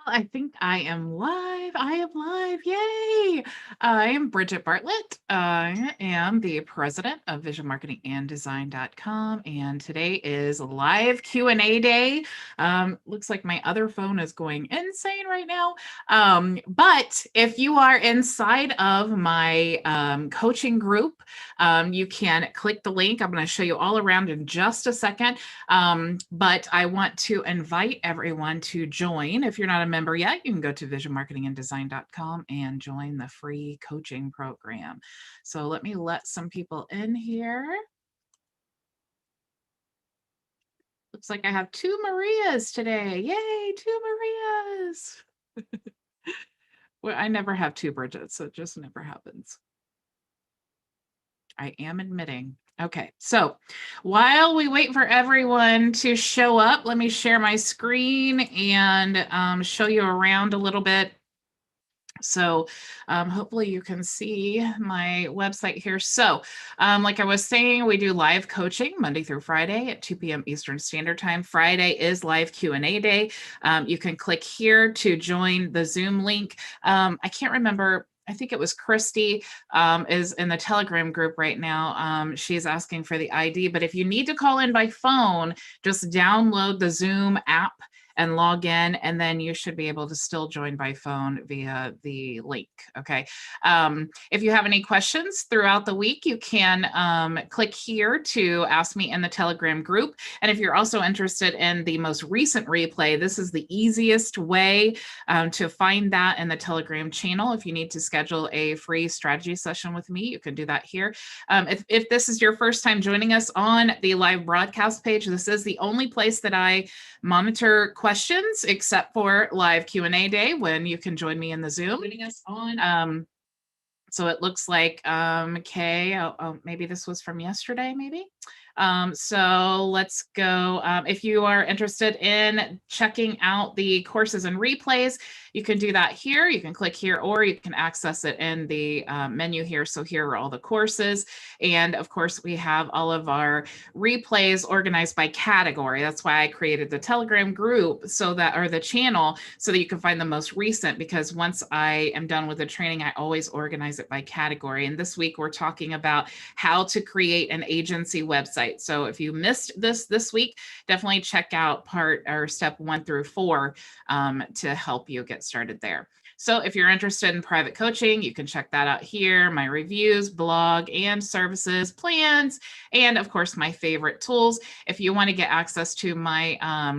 I think I am live. I am live. Yay. I am Bridget Bartlett. I am the president of visionmarketinganddesign.com. And today is live Q&A day. Looks like my other phone is going insane right now. But if you are inside of my coaching group, you can click the link. I'm going to show you all around in just a second. But I want to invite everyone to join. If you're not a member yet, you can go to visionmarketinganddesign.com and join the free coaching program. So let me let some people in here. Looks like I have two Marias today. Yay, two Marias. Well, I never have two Bridgets, so it just never happens. I am admitting. Okay, so while we wait for everyone to show up, let me share my screen and show you around a little bit. So hopefully you can see my website here. So like I was saying, we do live coaching Monday through Friday at 2 p.m. Eastern Standard Time. Friday is live Q&A day. You can click here to join the Zoom link. I can't remember. I think it was Christy is in the Telegram group right now. She's asking for the ID, but if you need to call in by phone, just download the Zoom app and log in, and then you should be able to still join by phone via the link, okay? If you have any questions throughout the week, you can click here to ask me in the Telegram group. And if you're also interested in the most recent replay, this is the easiest way to find that in the Telegram channel. If you need to schedule a free strategy session with me, you can do that here. If this is your first time joining us on the live broadcast page, this is the only place that I monitor questions except for live Q&A day when you can join me in the Zoom. Joining us on. So it looks like, okay, maybe this was from yesterday, maybe. So let's go. If you are interested in checking out the courses and replays, you can do that here. You can click here, or you can access it in the menu here. So here are all the courses. And of course, we have all of our replays organized by category. That's why I created the Telegram group or the channel, so that you can find the most recent, because once I am done with the training, I always organize it by category. And this week we're talking about how to create an agency website. So if you missed this week, definitely check out step 1 through 4 to help you get started there. So if you're interested in private coaching, you can check that out here, my reviews, blog, and services, plans, and of course, my favorite tools. If you want to get access to my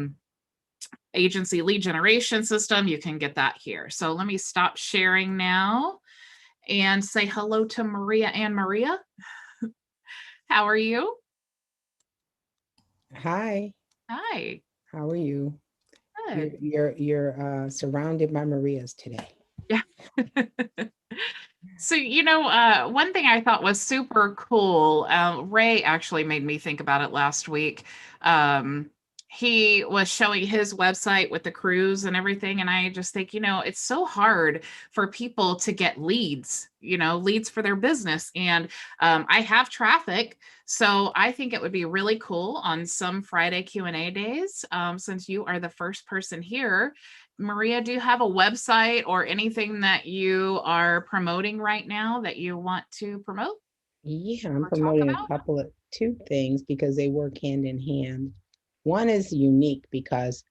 agency lead generation system, you can get that here. So let me stop sharing now and say hello to Maria and Maria. How are you? Hi. Hi. How are you? Good. You're surrounded by Marias today. Yeah. So, one thing I thought was super cool, Ray actually made me think about it last week. He was showing his website with the cruise and everything. And I just think, it's so hard for people to get leads, leads for their business. And I have traffic. So I think it would be really cool on some Friday Q&A days, since you are the first person here. Maria, do you have a website or anything that you are promoting right now that you want to promote? Yeah, I'm Or talk promoting about? two things because they work hand in hand. One is unique because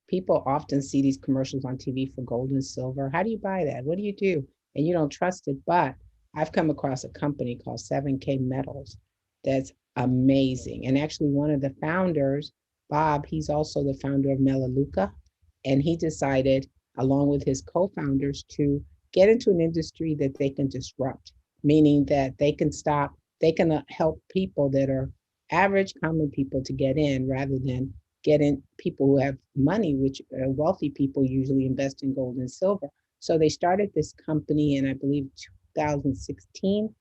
people often see these commercials on TV for gold and silver. How do you buy that? What do you do? And you don't trust it. But I've come across a company called 7K Metals that's amazing. And actually, one of the founders, Bob, he's also the founder of Melaleuca. And he decided, along with his co-founders, to get into an industry that they can disrupt, meaning that they can help people that are average, common people to get in rather than get in people who have money, which wealthy people usually invest in gold and silver. So they started this company in, I believe, 2016,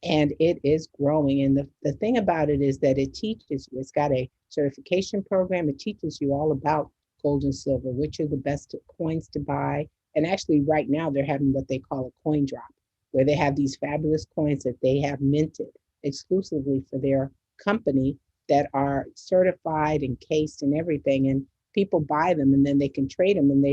and it is growing. And the thing about it is that it's got a certification program. It teaches you all about gold and silver, which are the best coins to buy. And actually, right now, they're having what they call a coin drop, where they have these fabulous coins that they have minted exclusively for their company that are certified and cased and everything. And people buy them and then they can trade them and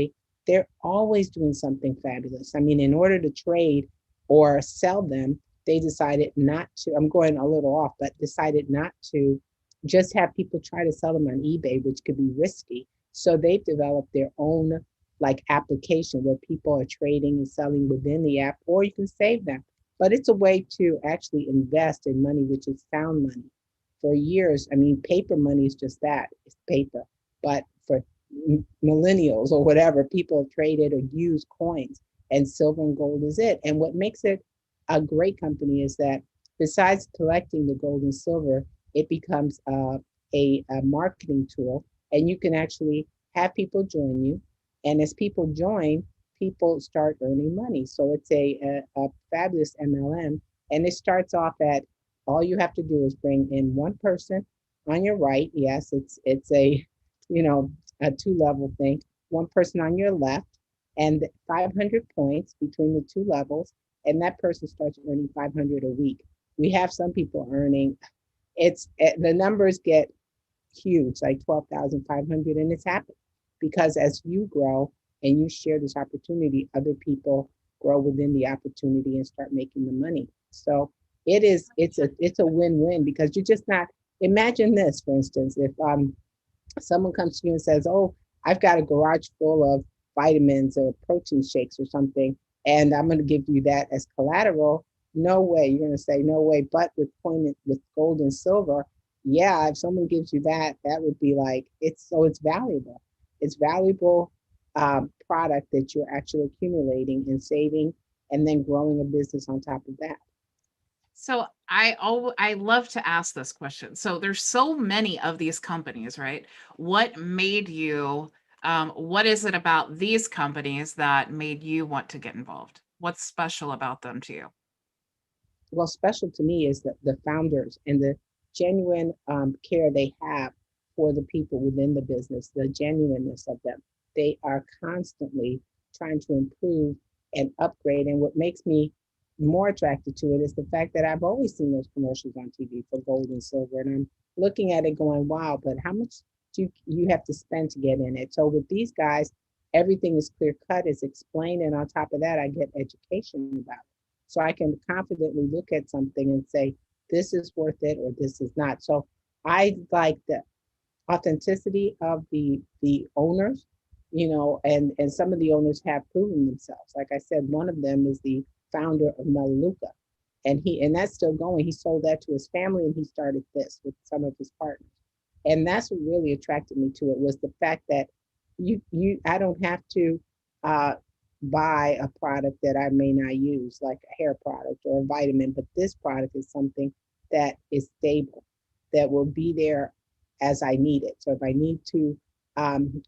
they're always doing something fabulous. I mean, in order to trade or sell them, they decided not to, I'm going a little off, but decided not to just have people try to sell them on eBay, which could be risky. So they've developed their own like application where people are trading and selling within the app, or you can save them. But it's a way to actually invest in money, which is sound money. For years, I mean, paper money is just that, it's paper. But for millennials or whatever, people have traded or used coins, and silver and gold is it. And what makes it a great company is that besides collecting the gold and silver, it becomes a marketing tool, and you can actually have people join you. And as people join, people start earning money. So it's a fabulous MLM. And it starts off at all you have to do is bring in one person on your right. Yes, it's a you know a two-level thing. One person on your left, and 500 points between the two levels, and that person starts earning 500 a week. We have some people earning, the numbers get huge, like 12,500, and it's happened because as you grow and you share this opportunity, other people grow within the opportunity and start making the money. So it's a win-win because you're just not, imagine this, for instance, if someone comes to you and says, "Oh, I've got a garage full of vitamins or protein shakes or something, and I'm going to give you that as collateral." No way. You're going to say, "No way." But with gold and silver, yeah, if someone gives you that, that would be like, it's valuable. It's valuable product that you're actually accumulating and saving, and then growing a business on top of that. So I love to ask this question. So there's so many of these companies, right? What made you what is it about these companies that made you want to get involved? What's special about them to you? Well, special to me is the founders and the genuine care they have for the people within the business, the genuineness of them. They are constantly trying to improve and upgrade. And what makes me more attracted to it is the fact that I've always seen those commercials on TV for gold and silver. And I'm looking at it going, wow, but how much do you have to spend to get in it? So with these guys, everything is clear cut, is explained. And on top of that, I get education about it. So I can confidently look at something and say, this is worth it or this is not. So I like the authenticity of the owners, and some of the owners have proven themselves. Like I said, one of them is the founder of Melaleuca, and that's still going. He sold that to his family, and he started this with some of his partners. And that's what really attracted me to it, was the fact that I don't have to uh, buy a product that I may not use, like a hair product or a vitamin, but this product is something that is stable, that will be there as I need it. So if I need to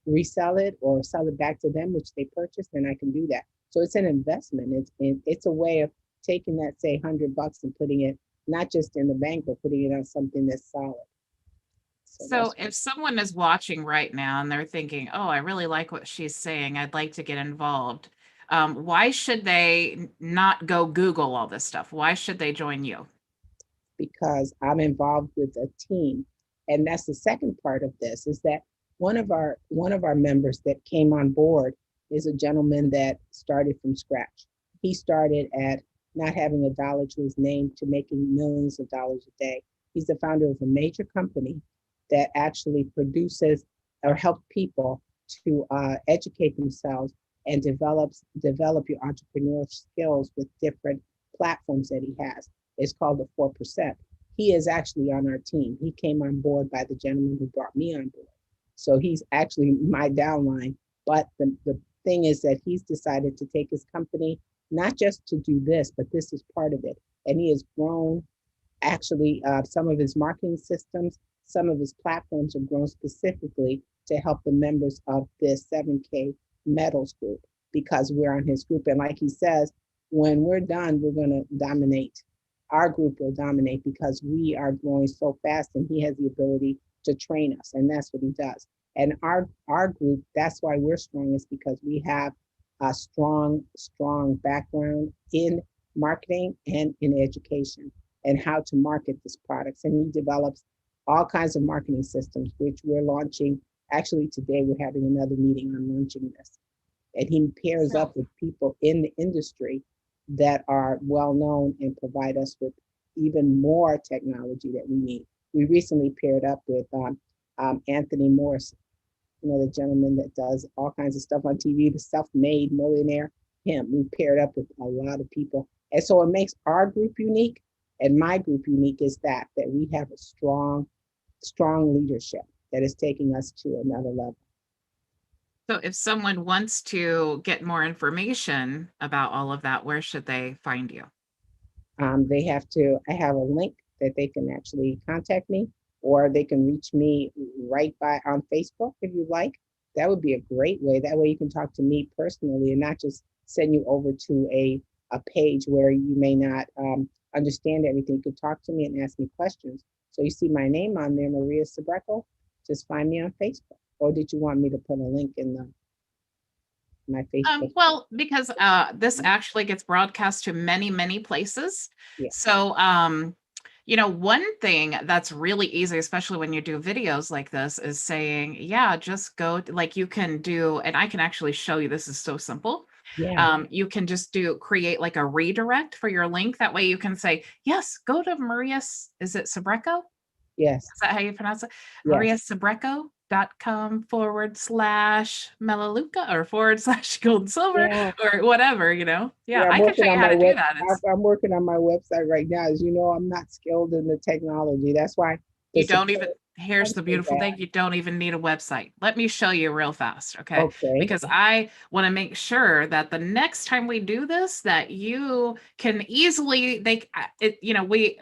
resell it or sell it back to them, which they purchased, then I can do that. So it's an investment. It's a way of taking that, say, $100 and putting it not just in the bank, but putting it on something that's solid. So So if someone is watching right now and they're thinking, "Oh, I really like what she's saying. I'd like to get involved." Why should they not go Google all this stuff? Why should they join you? because I'm involved with a team. And that's the second part of this, is that one of our members that came on board is a gentleman that started from scratch. He started at not having a dollar to his name to making millions of dollars a day. He's the founder of a major company that actually produces or helps people to educate themselves and develop your entrepreneurial skills with different platforms that he has. It's called the 4%. He is actually on our team. He came on board by the gentleman who brought me on board. So he's actually my downline. But the thing is that he's decided to take his company, not just to do this, but this is part of it. And he has grown actually some of his marketing systems, some of his platforms have grown specifically to help the members of this 7K metals group because we're on his group. And like he says, when we're done, we're going to dominate. Our group will dominate because we are growing so fast and he has the ability to train us. And that's what he does. And our group, that's why we're strong, is because we have a strong background in marketing and in education and how to market these products. And he develops all kinds of marketing systems, which we're launching. Actually, today we're having another meeting on launching this. and he pairs So, up with people in the industry that are well known and provide us with even more technology that we need. We recently paired up with Anthony Morris, the gentleman that does all kinds of stuff on TV, the self-made millionaire. Him, we paired up with a lot of people, and so it makes our group unique. And my group unique is that we have a strong leadership that is taking us to another level. so if someone wants to get more information about all of that, where should they find you? I have a link that they can actually contact me, or they can reach me right by on Facebook if you like. That would be a great way. That way you can talk to me personally and not just send you over to a page where you may not understand everything. You can talk to me and ask me questions. So you see my name on there, Maria Sabreco. Just find me on Facebook. Or did you want me to put a link in my Facebook? Well, because this actually gets broadcast to many, many places. Yeah. So, one thing that's really easy, especially when you do videos like this, is saying, yeah, just go, like you can do, and I can actually show you, this is so simple. Yeah. You can just create like a redirect for your link. That way you can say, yes, go to Maria's, is it Sabreco? Yes. Is that how you pronounce it? Yes. mariasabreco.com/Melaleuca or /gold and silver Yeah. or whatever, Yeah, Yeah, I can show you how to do that. I'm working on my website right now. As you know, I'm not skilled in the technology. That's why the You don't support even, here's the is beautiful thing, you don't even need a website. Let me show you real fast, okay? okay. Because I want to make sure that the next time we do this, that you can easily,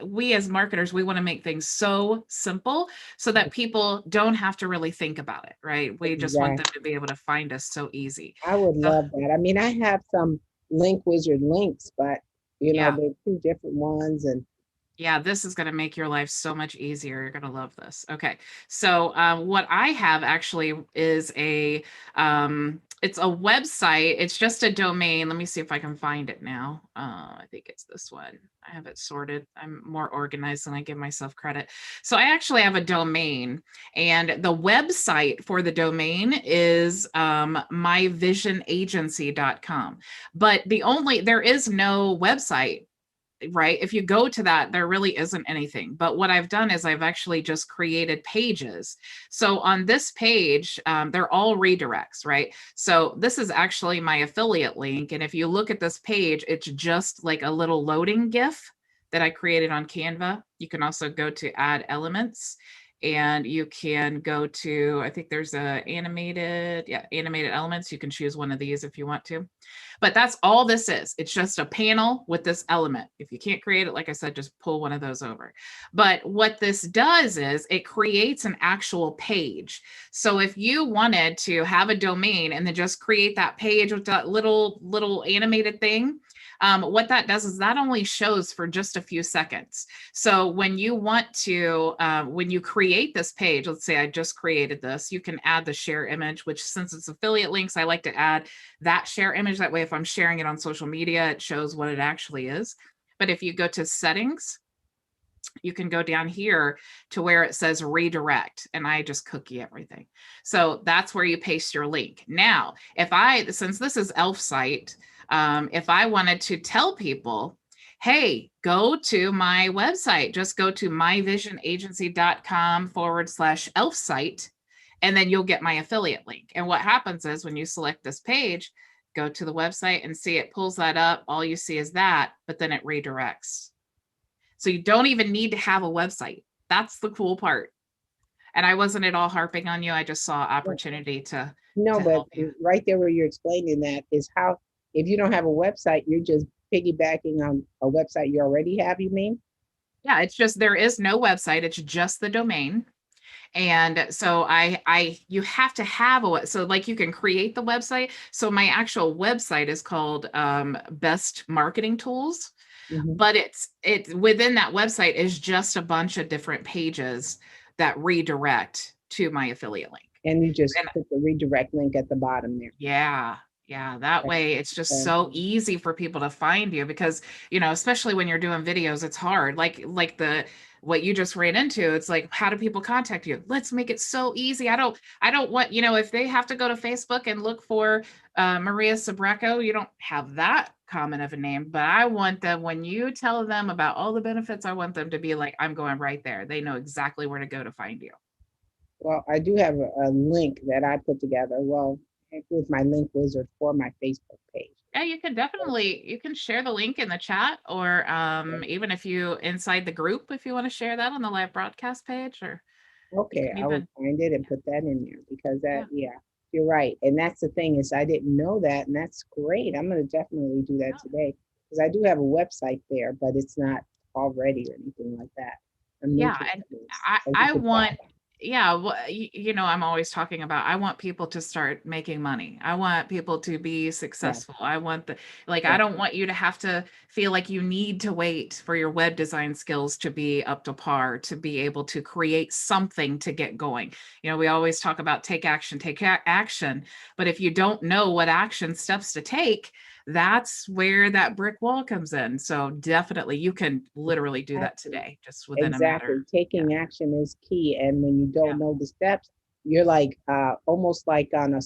we as marketers, we want to make things so simple so that people don't have to really think about it, right? We just want them Exactly. to be able to find us so easy. I would So, love that. I mean, I have some link wizard links, but yeah. they're two different ones. And Yeah, this is going to make your life so much easier. You're going to love this. Okay. So what I have actually is it's a website. It's just a domain. Let me see if I can find it now. I think it's this one. I have it sorted. I'm more organized than I give myself credit. So I actually have a domain, and the website for the domain is myvisionagency.com. But there is no website, right? If you go to that, there really isn't anything. But what I've done is I've actually just created pages. So on this page, they're all redirects, right? So this is actually my affiliate link. And if you look at this page, it's just like a little loading GIF that I created on Canva. You can also go to add elements, and you can go to, I think there's animated elements. You can choose one of these if you want to. But that's all this is. It's just a panel with this element. If you can't create it, like I said, just pull one of those over. But what this does is it creates an actual page. So if you wanted to have a domain and then just create that page with that little animated thing, what that does is that only shows for just a few seconds. So when you want to, when you create this page, let's say I just created this, you can add the share image, which since it's affiliate links, I like to add that share image. That way, if I'm sharing it on social media, it shows what it actually is. But if you go to settings, you can go down here to where it says redirect, and I just cookie everything. So that's where you paste your link. Now, since this is Elf site, if I wanted to tell people, hey, go to my website, just go to myvisionagency.com/elf site, and then you'll get my affiliate link. And what happens is when you select this page, go to the website and see it pulls that up. All you see is that, but then it redirects. So you don't even need to have a website. That's the cool part. And I wasn't at all harping on you. I just saw opportunity to no, but help you. right there where you're explaining that is how, if you don't have a website, you're just piggybacking on a website you already have, you mean? Yeah, it's just there is no website. It's just the domain. And so you have to have so like you can create the website. So my actual website is called Best Marketing Tools. Mm-hmm. But it's within that website is just a bunch of different pages that redirect to my affiliate link. And you just put the redirect link at the bottom there. Yeah. That way it's just so easy for people to find you because, especially when you're doing videos, it's hard. Like what you just ran into, it's like, how do people contact you? Let's make it so easy. I don't want, if they have to go to Facebook and look for Maria Sabreco, you don't have that common of a name, but I want them, when you tell them about all the benefits, I want them to be like, I'm going right there. They know exactly where to go to find you. Well, I do have a link that I put together. Well, with my link wizard for my Facebook page. Yeah, you can definitely, you can share the link in the chat, or even if you inside the group, if you want to share that on the live broadcast page, or you Okay, can I will even, find it and put that in there because yeah, that, yeah, you're right. And that's the thing is I didn't know that, and that's great. I'm going to definitely do that yeah, today because I do have a website there, but it's not already or anything like that. I'm yeah. making And things. So you I could try want, yeah, well, I'm always talking about, I want people to start making money. I want people to be that. successful. I want I Yeah, don't want you to have to feel like you need to wait for your web design skills to be up to par to be able to create something to get going. We always talk about take action, but if you don't know what action steps to take, that's where that brick wall comes in. So definitely you can literally do that exactly. today, just within a matter. Exactly. Yeah. Taking action is key. And when you Yeah. don't know the steps, you're like almost like on a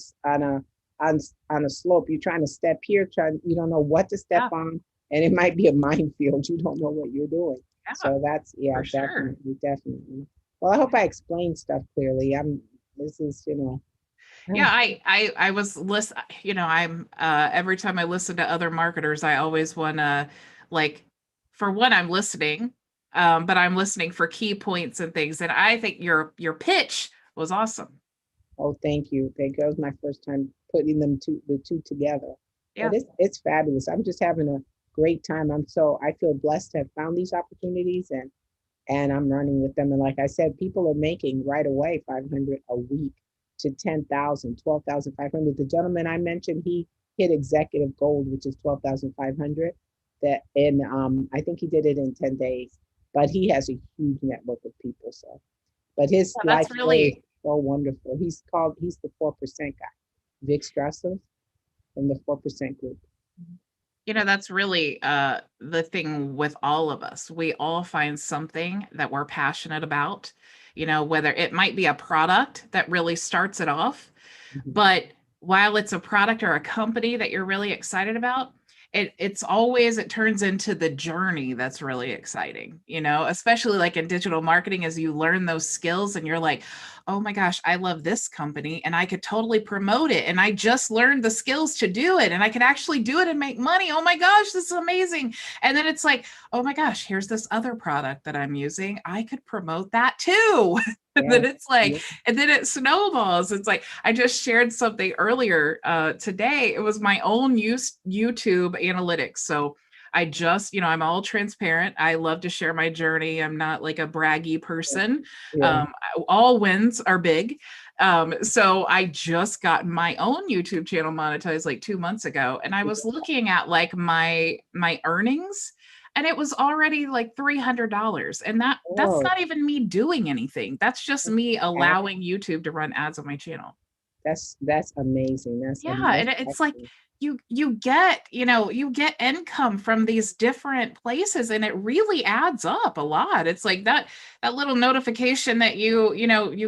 slope. You're trying to step here, you don't know what to step Yeah. on, and it might be a minefield. You don't know what you're doing. Yeah. So that's yeah, For sure. definitely, definitely. Well, I hope I explained stuff clearly. This is, Yeah, I was I'm every time I listen to other marketers, I always want to, like, for one, I'm listening, but I'm listening for key points and things. And I think your pitch was awesome. oh, thank you. Thank you. That was my first time putting the two together. But Yeah. it's fabulous. I'm just having a great time. I feel blessed to have found these opportunities and I'm running with them. And like I said, people are making right away 500 a week to 10,000, 12,500. The gentleman I mentioned, he hit executive gold, which is 12,500. That and I think he did it in 10 days. But he has a huge network of people. So but his Yeah, life that's story is really so wonderful. He's the 4% guy, Vic Strasser in the 4% group. that's really the thing with all of us. We all find something that we're passionate about, whether it might be a product that really starts it off. Mhm. But while it's a product or a company that you're really excited about, it turns into the journey that's really exciting, especially like in digital marketing, as you learn those skills and you're like, oh my gosh, I love this company and I could totally promote it. And I just learned the skills to do it and I could actually do it and make money. Oh my gosh, this is amazing. And then it's like, oh my gosh, here's this other product that I'm using. I could promote that too. And Yeah, then it's like, yeah, and then it snowballs. It's like, I just shared something earlier today. It was my own YouTube analytics. So I just, I'm all transparent. I love to share my journey. I'm not like a braggy person. yeah. All wins are big. So I just got my own YouTube channel monetized like 2 months ago. And I was looking at like my earnings, and it was already like $300, and that's Oh, not even me doing anything. That's just me act- allowing YouTube to run ads on my channel. that's amazing. Yeah, That's and it's like excellent. you get income from these different places, and it really adds up a lot. It's like that little notification that you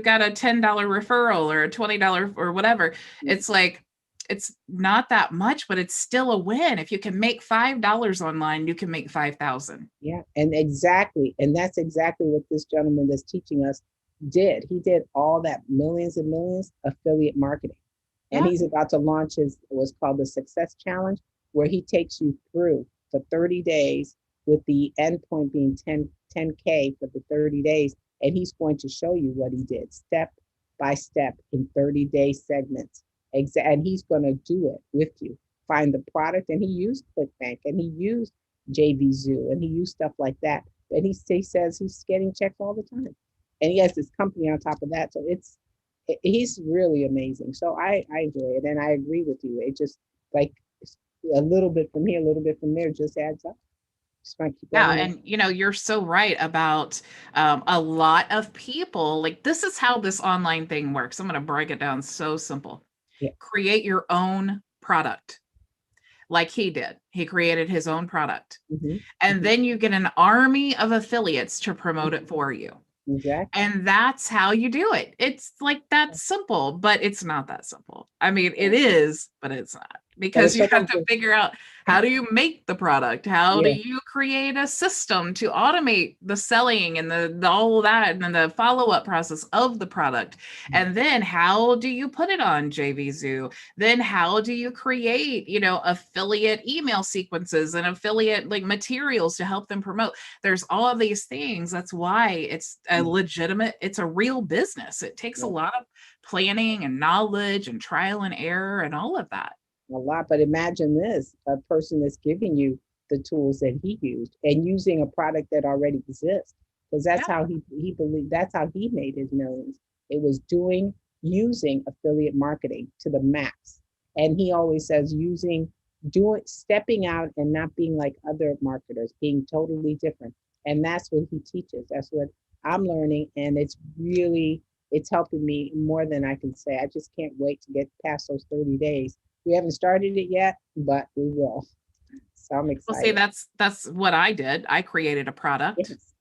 got a $10 referral or a $20 or whatever. It's like, it's not that much, but it's still a win. If you can make $5 online, you can make 5,000. Yeah, and exactly, and that's exactly what this gentleman that's teaching us did. He did all that millions and millions affiliate marketing. And Yeah. he's about to launch what's called the Success Challenge, where he takes you through for 30 days with the endpoint being 10K for the 30 days. And he's going to show you what he did step by step in 30-day segments. And he's going to do it with you. Find the product, and he used ClickBank, and he used JVZoo, and he used stuff like that. And he says he's getting checks all the time. And he has this company on top of that. So he's really amazing. So I enjoy it, and I agree with you. It just like a little bit from here, a little bit from there, just adds up. Just might keep Yeah, adding up. and you're so right about a lot of people. Like, this is how this online thing works. I'm going to break it down so simple. Yeah. Create your own product. like he did. He created his own product. Mhm. And Mhm. then you get an army of affiliates to promote it for you. Exactly. And that's how you do it. It's like that simple, but it's not that simple. I mean, it is, but it's not, But because it's you so have to important. figure out, how do you make the product? How do Yeah. you create a system to automate the selling and the all of that, and then the follow-up process of the product? And then how do you put it on JVZoo? Then how do you create, affiliate email sequences and affiliate like materials to help them promote? There's all of these things. That's why it's a legitimate, it's a real business. It takes a Yeah. lot of planning and knowledge and trial and error and all of that. A lot. But imagine this, a person that's giving you the tools that he used and using a product that already exists. Because that's Yeah. how he believed, that's how he made his millions. It was using affiliate marketing to the max. And he always says stepping out and not being like other marketers, being totally different. And that's what he teaches. That's what I'm learning. And it's helping me more than I can say. I just can't wait to get past those 30 days. We haven't started it yet, but we will. So I'm Well, see, excited. that's what I did. I created a product, Yes,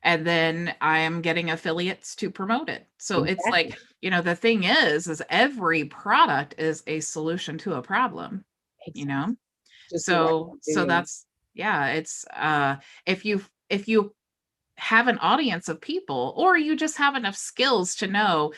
and then I am getting affiliates to promote it. So it's like, exactly. the thing is every product is a solution to a problem, you Exactly. know? Just be watching So the so video. that's, yeah, it's if you have an audience of people, or you just have enough skills to know,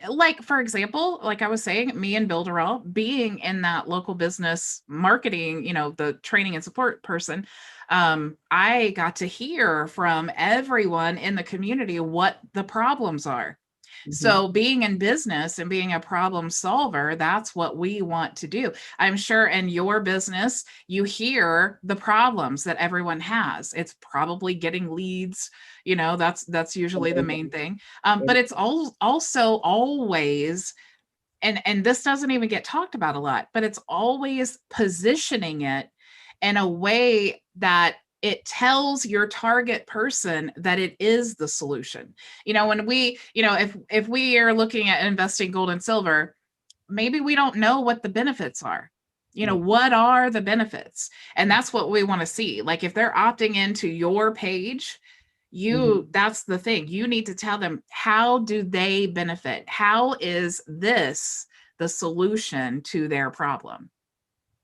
like, for example, like I was saying, me and Builderall being in that local business marketing, the training and support person, I got to hear from everyone in the community what the problems are. Mhm. So being in business and being a problem solver, that's what we want to do. I'm sure in your business, you hear the problems that everyone has. It's probably getting leads, that's usually the main thing. But It- it's also always, and this doesn't even get talked about a lot, but it's always positioning it in a way that it tells your target person that it is the solution. When if we are looking at investing gold and silver, maybe we don't know what the benefits are. yeah. What are the benefits? And that's what we want to see. Like, if they're opting into your page, Mhm. that's the thing. You need to tell them, how do they benefit? How is this the solution to their problem?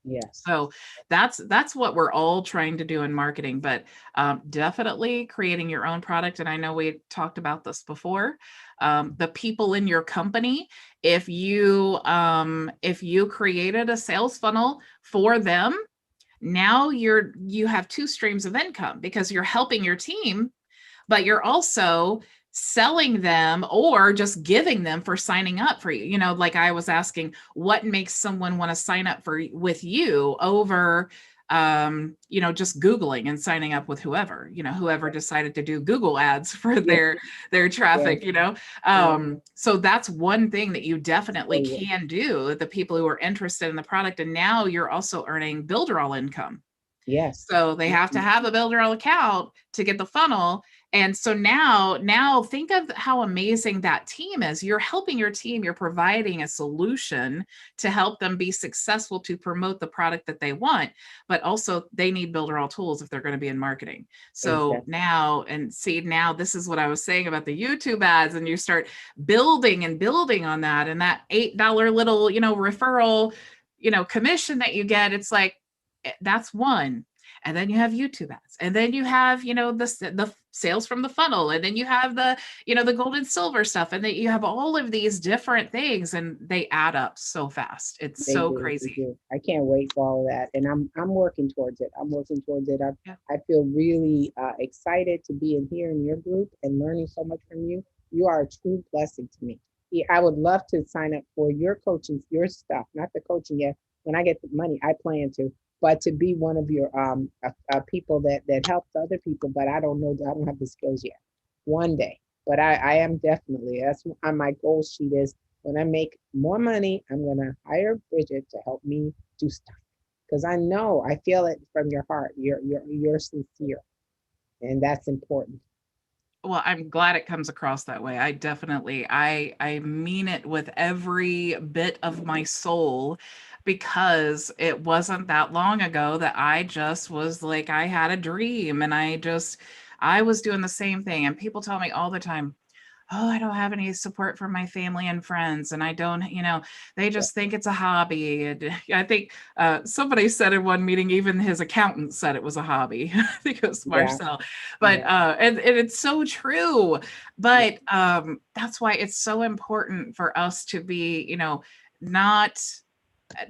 Yes. So that's what we're all trying to do in marketing, but definitely creating your own product. And I know we talked about this before. The people in your company, if you created a sales funnel for them, now you have two streams of income, because you're helping your team, but you're also selling them or just giving them for signing up for you. Like I was asking, what makes someone want to sign up with you over just Googling and signing up with whoever decided to do Google ads for Yeah. their Yeah. traffic. Yeah. So that's one thing that you So, definitely yeah. can do, the people who are interested in the product. And now you're also earning builder all income. Yes. So they have to Mhm. have a builder account to get the funnel. And so now think of how amazing that team is. You're helping your team, you're providing a solution to help them be successful to promote the product that they want, but also they need builder all tools if they're going to be in marketing. So Exactly. now this is what I was saying about the YouTube ads, and you start building and building on that, and that $8 little, referral, commission that you get. It's like, that's one. And then you have YouTube ads, and then you have, the sales from the funnel, and then you have the gold and silver stuff, and then you have all of these different things, and they add up so fast. It's They so do. They crazy. do. I can't wait for all of that. And I'm working towards it. I'm working towards it. Yeah. I feel really excited to be in here in your group and learning so much from you. You are a true blessing to me. Yeah, I would love to sign up for your coaching, your stuff, not the coaching yet. When I get the money, I plan to, but to be one of your people that helps other people. But I don't know. I don't have the skills yet. One day, but I am definitely, that's on my goal sheet is, when I make more money, I'm gonna hire Bridget to help me do stuff. Because I feel it from your heart. You're sincere, and that's important. Well, I'm glad it comes across that way. I definitely, I mean it with every bit of my soul. because it wasn't that long ago that I just was like, I had a dream and I was doing the same thing. And people tell me all the time, oh, I don't have any support from my family and friends. And I don't, they just think it's a hobby. And I think somebody said in one meeting, even his accountant said it was a hobby. I think it was Yeah. Marcel. But and it's so true. But that's why it's so important for us to be,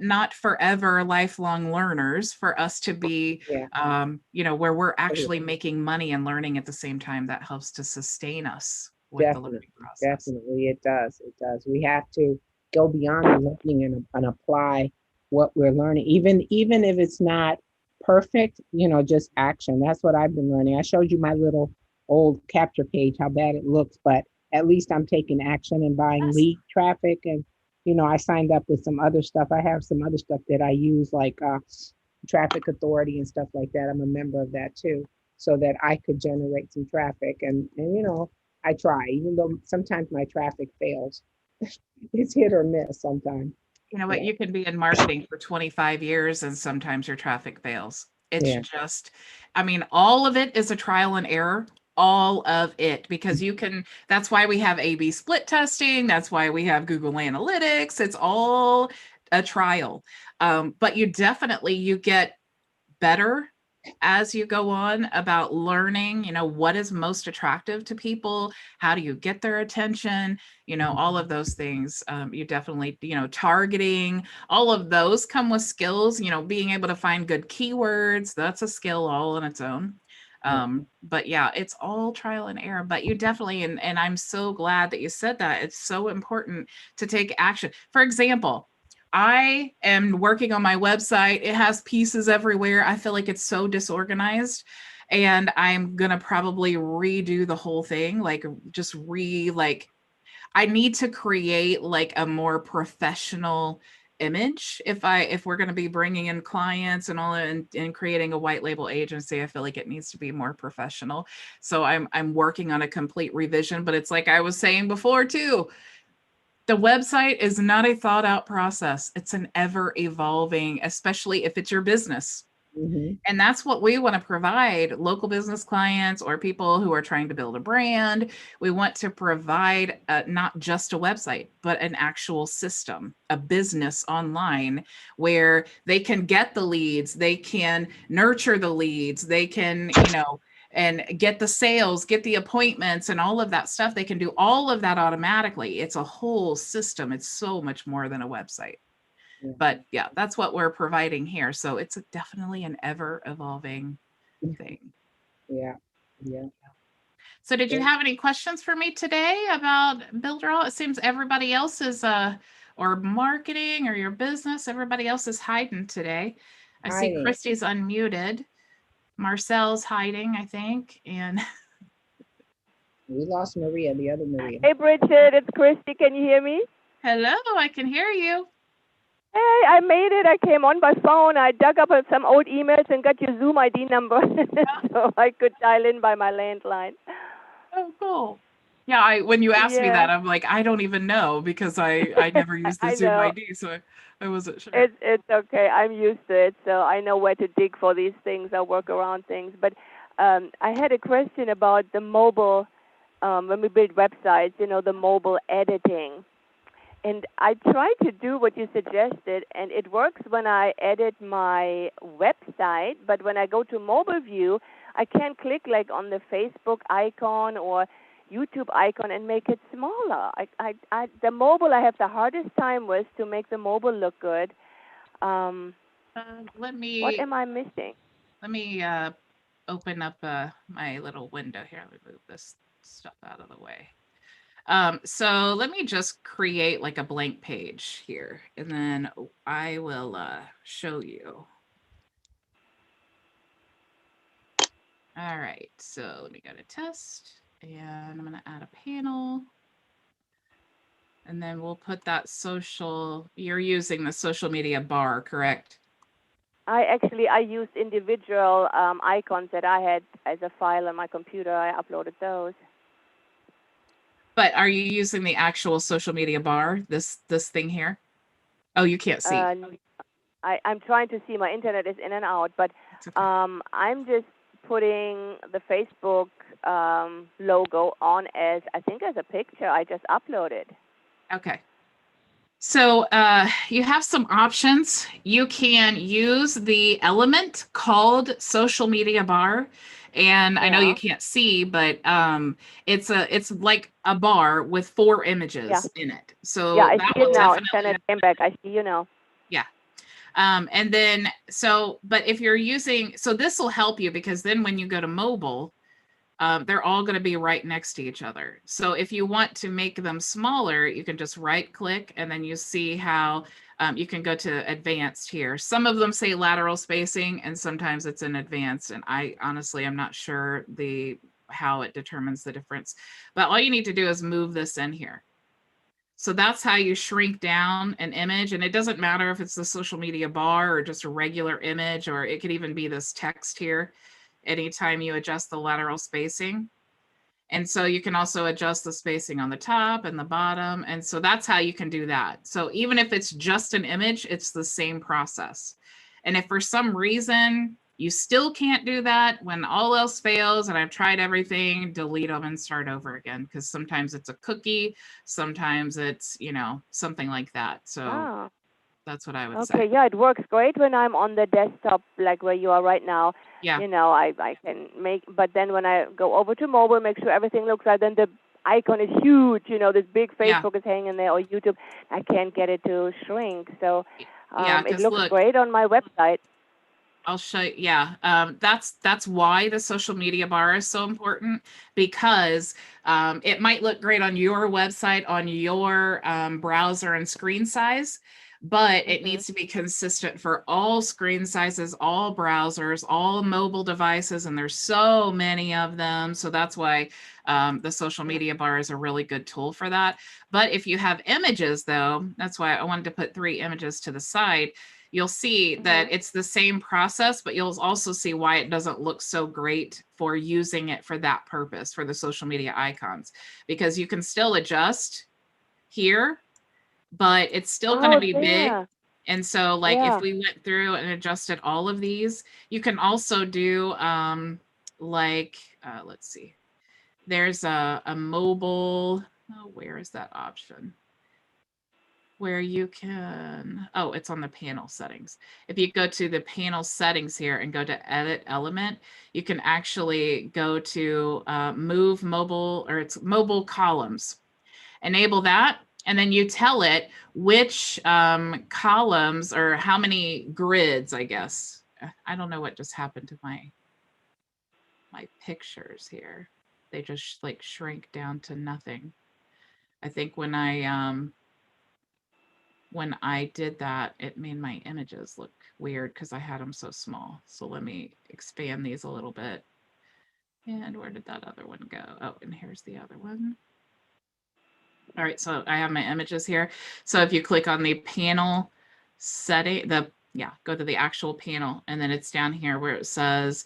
not forever lifelong learners, for us to be Yeah. where we're actually making money and learning at the same time. That helps to sustain us with the learning Definitely, process. definitely, it does. It does. We have to go beyond the learning and apply what we're learning, even if it's not perfect. Just action. That's what I've been learning. I showed you my little old capture page, how bad it looks, but at least I'm taking action and buying Yes. lead traffic, and I signed up with some other stuff. I have some other stuff that I use, like Traffic Authority and stuff like that. I'm a member of that too, so that I could generate some traffic, and I try, even though sometimes my traffic fails. It's hit or miss sometimes. You know what? Yeah, You can be in marketing for 25 years and sometimes your traffic fails. It's yeah, just, I mean, all of it is a trial and error. All of it, because that's why we have A/B split testing. That's why we have Google Analytics. It's all a trial. But you get better as you go on about learning, what is most attractive to people, how do you get their attention, all of those things. You definitely, targeting, all of those come with skills, being able to find good keywords, that's a skill all on its own. yeah. But yeah, it's all trial and error, but you definitely, and I'm so glad that you said that. It's so important to take action. For example, I am working on my website. It has pieces everywhere. I feel like it's so disorganized. And I'm going to probably redo the whole thing, like just I need to create like a more professional image if we're going to be bringing in clients and all, and creating a white label agency. I feel like it needs to be more professional. So I'm working on a complete revision, but it's like I was saying before too, the website is not a thought out process. It's an ever evolving, especially if it's your business. Hmm. And that's what we want to provide local business clients or people who are trying to build a brand. We want to provide not just a website, but an actual system, a business online where they can get the leads, they can nurture the leads, they can, and get the sales, get the appointments, and all of that stuff. They can do all of that automatically. It's a whole system. It's so much more than a website. Yeah, But yeah, that's what we're providing here. So it's definitely an ever evolving thing. yeah, yeah. So did you Yeah. have any questions for me today about Builderall? It seems everybody else is or marketing or your business, everybody else is hiding today. I see Hiding. Christy's unmuted. Marcel's hiding, I think. And We lost Maria, the other Maria. Hey, Bridget, it's Christy. Can you hear me? hello, I can hear you. Hey, I made it. I came on by phone. I dug up some old emails and got your Zoom ID number so I could dial in by my landline. Oh, cool. Yeah, when you asked me Yeah, that, I'm like, I don't even know because I never used the I Zoom know. ID, so I wasn't sure. It's okay. I'm used to it, so I know where to dig for these things. I work around things. But I had a question about the mobile, when we build websites, the mobile editing. And I tried to do what you suggested, and it works when I edit my website. But when I go to mobile view, I can't click like on the Facebook icon or YouTube icon and make it smaller. The mobile I have the hardest time with to make the mobile look good. Um, Let what me am I missing? let me open up my little window here. Let me move this stuff out of the way. So let me just create like a blank page here, and then I will show you. All right, so let me go to test, and I'm gonna add a panel. And then we'll put that you're using the social media bar, correct? I used individual icons that I had as a file on my computer. I uploaded those. But are you using the actual social media bar, this thing here? Oh, you can't see. Uh, I'm trying to see. My internet is in and out, but It's okay. I'm just putting the Facebook logo on as I think as a picture. I just uploaded. Okay. So you have some options. You can use the element called social media bar. And I know you Yeah. can't see, but it's like a bar with 4 Yeah. images in it. Yeah. So I that see will it now. definitely, Internet came back. I see you now. yeah. And then, but if you're using, so this will help you because then when you go to mobile, they're all going to be right next to each other. So if you want to make them smaller, you can just right click and then you see how you can go to advanced here. Some of them say lateral spacing and sometimes it's in advanced. And I honestly, I'm not sure how it determines the difference, but all you need to do is move this in here. So that's how you shrink down an image. And it doesn't matter if it's the social media bar or just a regular image, or it could even be this text here anytime you adjust the lateral spacing. And so you can also adjust the spacing on the top and the bottom. And so that's how you can do that. So even if it's just an image, it's the same process. And if for some reason you still can't do that, when all else fails and I've tried everything, delete them and start over again. Because sometimes it's a cookie, sometimes it's, something like that. So Ah. that's what I would Okay. say. Yeah, it works great when I'm on the desktop, like where you are right now. Yeah. I can make, but then when I go over to mobile, make sure everything looks right. Then the icon is huge. This big Yeah. Facebook is hanging there or YouTube. I can't get it to shrink. So Yeah. it Because looks look, great on my website. I'll show you. Yeah, that's why the social media bar is so important, because it might look great on your website, on your browser and screen size, but it needs to be consistent for all screen sizes, all browsers, all mobile devices, and there's so many of them. So that's why the social media bar is a really good tool for that. But if you have images, though, that's why I wanted to put 3 images to the side. You'll see that it's the same process, but you'll also see why it doesn't look so great for using it for that purpose, for the social media icons, because you can still adjust here, but it's still going to Oh, be big. there. And so like if Yeah. we went through and adjusted all of these, you can also do let's see, there's a mobile, where is that option? Where you can, it's on the panel settings. If you go to the panel settings here and go to edit element, you can actually go to move mobile, or it's mobile columns. Enable that, and then you tell it which columns or how many grids, I guess. I don't know what just happened to my pictures here. They just like shrink down to nothing. I think when I did that, it made my images look weird because I had them so small. So let me expand these a little bit. And where did that other one go? Oh, and here's the other one. All right, so I have my images here. So if you click on the panel setting, go to the actual panel, and then it's down here where it says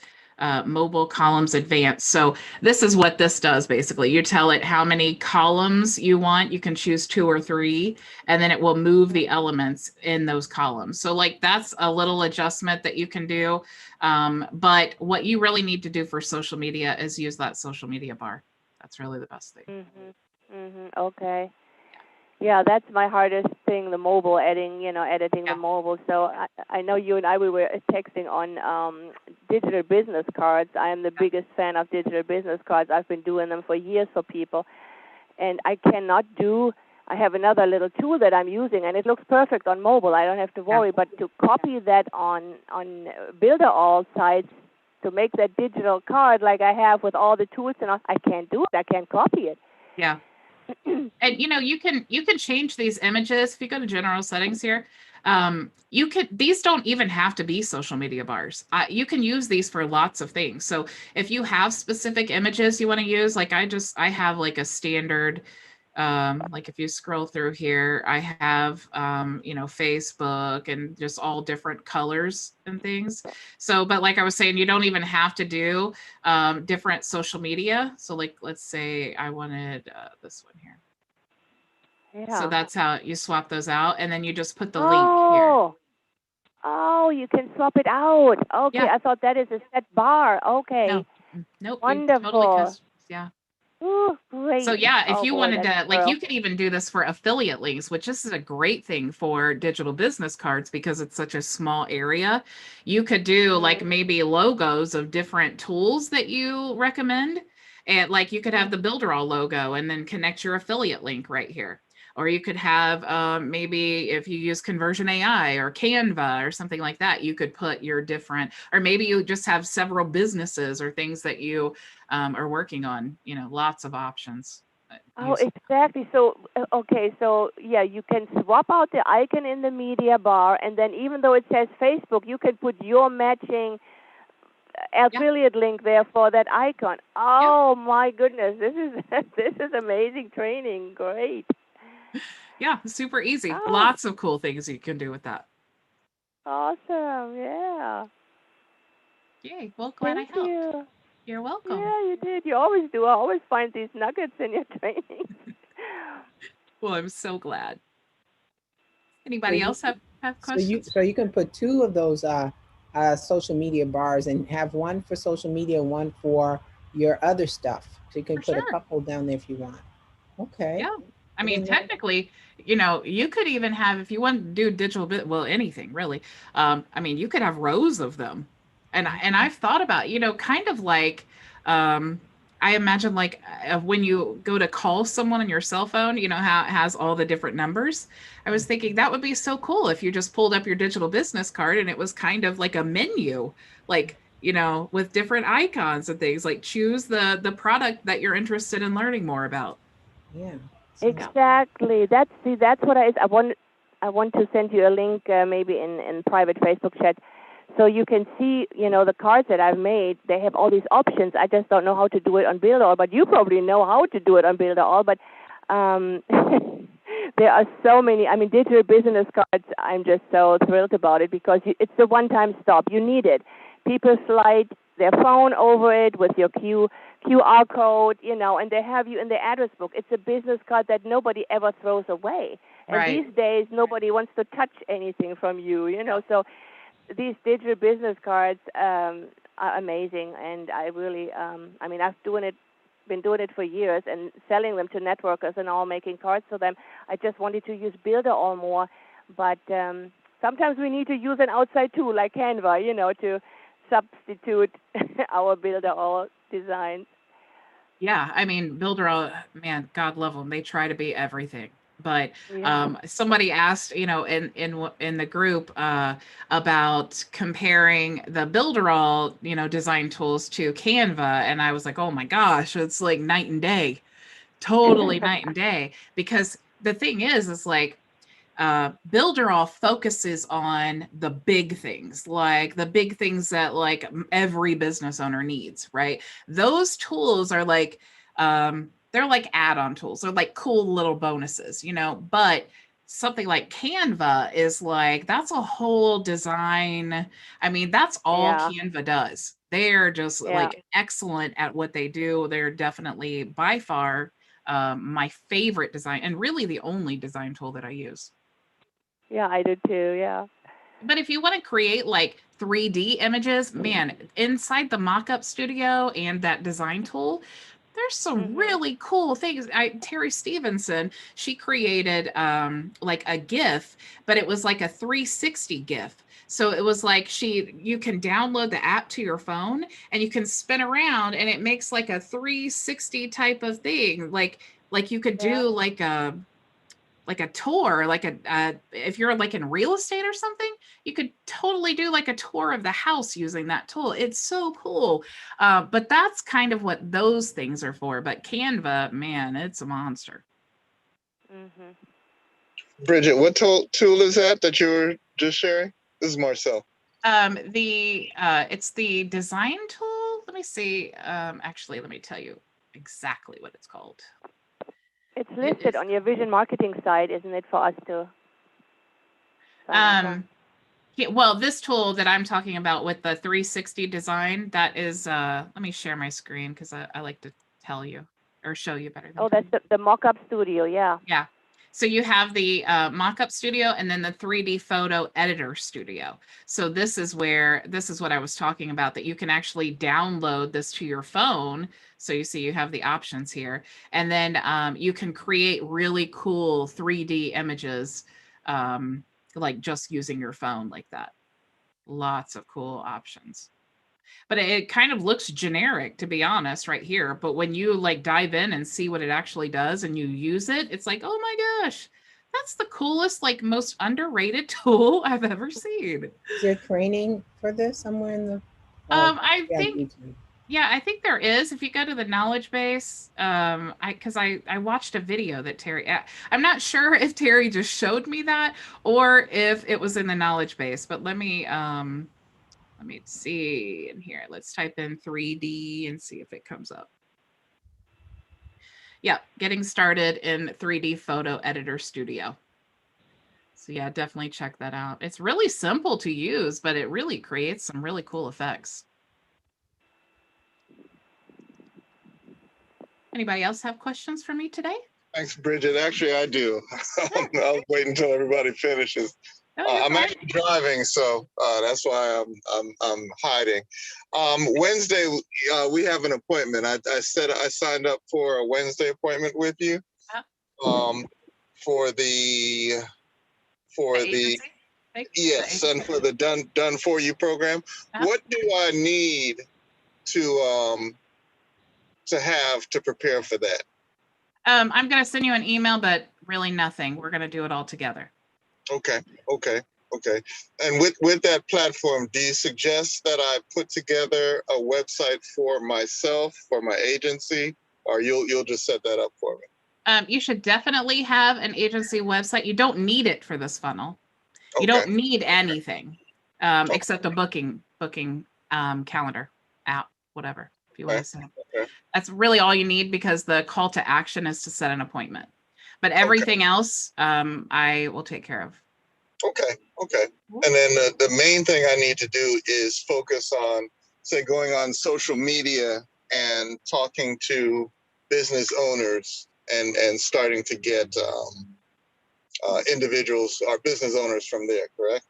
mobile columns advanced. So this is what this does basically. You tell it how many columns you want. You can choose 2 or 3, and then it will move the elements in those columns. So like that's a little adjustment that you can do. But what you really need to do for social media is use that social media bar. That's really the best thing. Okay. Yeah, that's my hardest thing, the mobile editing Yeah. the mobile. So I know you and I, we were texting on digital business cards. I am the biggest fan of digital business cards. I've been doing them for years for people. And I have another little tool that I'm using, and it looks perfect on mobile. I don't have to worry. But to copy that on Builder All sites, to make that digital card like I have with all the tools, and I can't do it. I can't copy it. Yeah. And you can change these images. If you go to general settings here, these don't even have to be social media bars. You can use these for lots of things. So if you have specific images you want to use, like I have like a standard, like if you scroll through here, I have, Facebook and just all different colors and things. So, but like I was saying, you don't even have to do different social media. So like, let's say I wanted this one here. Yeah. So that's how you swap those out. And then you just put the link here. Oh. Oh, you can swap it out. Okay, Yeah. I thought that is a set bar. No. Okay, Nope. You totally wonderful. customize. Yeah. Ooh, So great. yeah, if Oh you boy, wanted that's to, like, you perfect. could even do this for affiliate links, which this is a great thing for digital business cards because it's such a small area. You could do like Mm-hmm. maybe logos of different tools that you recommend. And like you could have the Builderall logo and then connect your affiliate link right here. Or you could have maybe if you use Conversion AI or Canva or something like that, you could put your different, or maybe you just have several businesses or things that you are working on, lots of options. Oh, Use exactly. So, okay, so yeah, you can swap out the icon in the media bar, and then even though it says Facebook, you can put your matching Yeah, affiliate link there for that icon. yeah, Oh my goodness, this is this is amazing training. Great. yeah, super easy. Oh, Lots of cool things you can do with that. awesome. Yeah. Yay. Well, glad I Thank helped. you. You're welcome. Yeah, you did. You always do. I always find these nuggets in your training. Well, I'm so glad. So Anybody you else have so you questions? so you can put two of those social media bars and have one for social media and one for your other stuff. So you can For put a sure. couple down there if you want. Okay. Yeah. I I mean, didn't know that. technically, you could even have, if you want to do digital bit, well, anything really. I mean, you could have rows of them. And I've thought about, kind of like, um, I imagine like when you go to call someone on your cell phone, how it has all the different numbers. I was thinking that would be so cool if you just pulled up your digital business card and it was kind of like a menu, like, with different icons and things, like choose the product that you're interested in learning more about. Yeah. Sounds Yeah. Exactly. That's what I want to send you a link maybe in private Facebook chat so you can see, the cards that I've made. They have all these options. I just don't know how to do it on Builderall, but you probably know how to do it on Builderall, but um there are so many. I mean, digital business cards, I'm just so thrilled about it because it's a one-time stop. You need it. People slide their phone over it with your QR code, and they have you in the address book. It's a business card that nobody ever throws away. And Right. these days, nobody wants to touch anything from you. So these digital business cards are amazing. And I really, I mean, been doing it for years and selling them to networkers and all, making cards for them. I just wanted to use Builderall more, but sometimes we need to use an outside tool like Canva, to substitute our Builderall designs. Yeah, I mean, Builder, man, God love them. They try to be everything. But Yeah. somebody asked, in the group about comparing the Builderall, design tools to Canva, and I was like, oh my gosh, it's like night and day, totally night and day. Because the thing is like Builderall focuses on the big things, like the big things that like every business owner needs, right? Those tools are like, they're like add-on tools. They're like cool little bonuses, but something like Canva is like, that's a whole design. I mean, that's all Yeah. Canva does. They're just Yeah. like excellent at what they do. They're definitely by far my favorite design and really the only design tool that I use. Yeah, I do too. Yeah. But if you want to create like 3D images, man, inside the mockup studio and that design tool, there's some Mhm. really cool things. Terry Stevenson, she created like a GIF, but it was like a 360 GIF. So it was like you can download the app to your phone and you can spin around and it makes like a 360 type of thing. Like you could Yeah. do like a tour, like if you're like in real estate or something, you could totally do like a tour of the house using that tool. It's so cool. But that's kind of what those things are for. But Canva, man, it's a monster. Mhm. Bridget, what tool is that you were just sharing? This is Marcel. It's the design tool. Let me see. Actually, let me tell you exactly what it's called. It's It listed is on your vision marketing site, isn't it, for us to sign up on? yeah, well, this tool that I'm talking about with the 360 design, that is, let me share my screen because I like to tell you or show you better than Oh, tell that's you. the mock-up studio. Yeah. Yeah. So you have the mock-up studio and then the 3D photo editor studio. So this is what I was talking about, that you can actually download this to your phone. So you see you have the options here. And then you can create really cool 3D images, like just using your phone like that. Lots of cool options. But it kind of looks generic, to be honest, right here. But when you like dive in and see what it actually does and you use it, it's like, oh my gosh, that's the coolest, like most underrated tool I've ever seen. Is there training for this somewhere in the? Oh, I yeah, think, YouTube. yeah, I think there is. If you go to the knowledge base, because I watched a video that Terry, I'm not sure if Terry just showed me that or if it was in the knowledge base, but let me see in here. Let's type in 3D and see if it comes up. Yeah, getting started in 3D photo editor studio. So yeah, definitely check that out. It's really simple to use, but it really creates some really cool effects. Anybody else have questions for me today? Thanks, Bridget. Actually, I do. I'll wait until everybody finishes. Oh, you're I'm fine. actually driving, so that's why I'm hiding. Wednesday, we have an appointment. I said I signed up for a Wednesday appointment with you. For the agency? yes, and for the done for you program. What do I need to have to prepare for that? I'm going to send you an email, but really nothing. We're going to do it all together. Okay. And with that platform, do you suggest that I put together a website for myself, for my agency, or you'll just set that up for me? You should definitely have an agency website. You don't need it for this funnel. Okay. You don't need anything except a booking calendar app, whatever, if you want to set up. Okay. That's really all you need, because the call to action is to set an appointment. But everything else, I will take care of. Okay. And then the main thing I need to do is focus on, say, going on social media and talking to business owners and starting to get individuals or business owners from there, correct?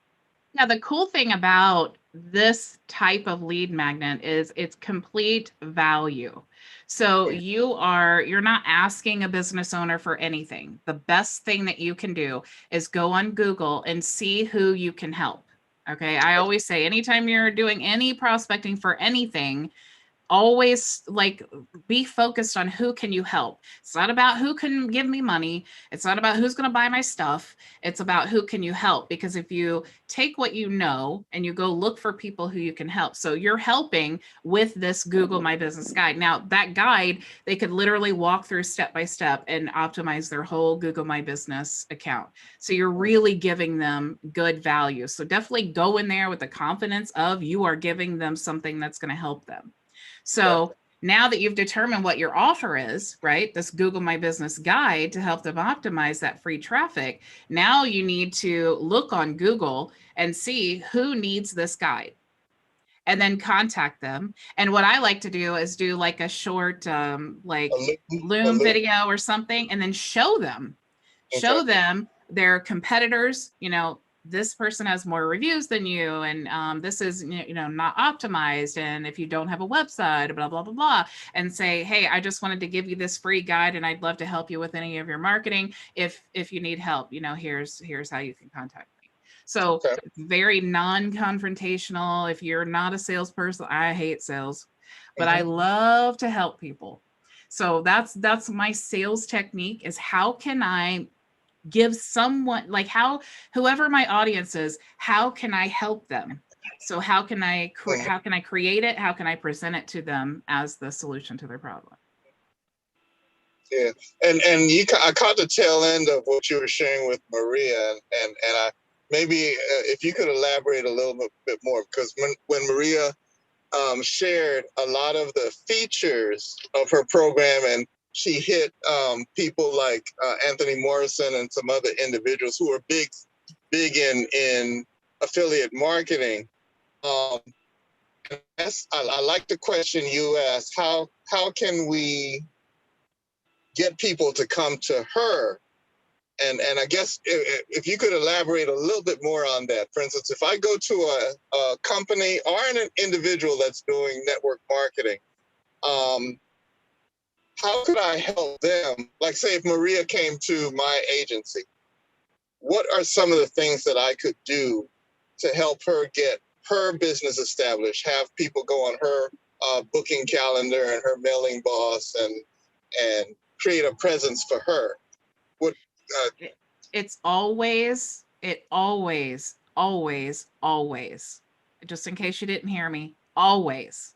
Yeah, the cool thing about this type of lead magnet is it's complete value. So you're not asking a business owner for anything. The best thing that you can do is go on Google and see who you can help. Okay. I always say, anytime you're doing any prospecting for anything, always like be focused on who can you help. It's not about who can give me money. It's not about who's going to buy my stuff. It's about who can you help, because if you take what you know and you go look for people who you can help. So you're helping with this Google My Business Guide. Now that guide, they could literally walk through step by step and optimize their whole Google My Business account. So you're really giving them good value. So definitely go in there with the confidence of you are giving them something that's going to help them. So now that you've determined what your offer is, right, this Google My Business Guide to help them optimize that free traffic, now you need to look on Google and see who needs this guide and then contact them. And what I like to do is do like a short like Loom video or something, and then show them their competitors, this person has more reviews than you, and this is not optimized, and if you don't have a website, blah blah blah blah, and say, hey, I just wanted to give you this free guide and I'd love to help you with any of your marketing. If you need help, here's how you can contact me. So it's very non-confrontational. If you're not a salesperson, I hate sales, but I love to help people. So that's my sales technique, is how can I give someone, like whoever my audience is, how can I help them? So how can I create it? How can I present it to them as the solution to their problem? Yeah, and I caught the tail end of what you were sharing with Maria, and I maybe if you could elaborate a little bit more, because when Maria shared a lot of the features of her program, and she hit people like Anthony Morrison and some other individuals who are big in affiliate marketing. I like the question you asked. How can we get people to come to her And I guess if you could elaborate a little bit more on that. For instance, if I go to a company or an individual that's doing network marketing, how could I help them? Like, say, if Maria came to my agency, what are some of the things that I could do to help her get her business established, have people go on her booking calendar and her mailing boss and create a presence for her? What? It always, just in case you didn't hear me, always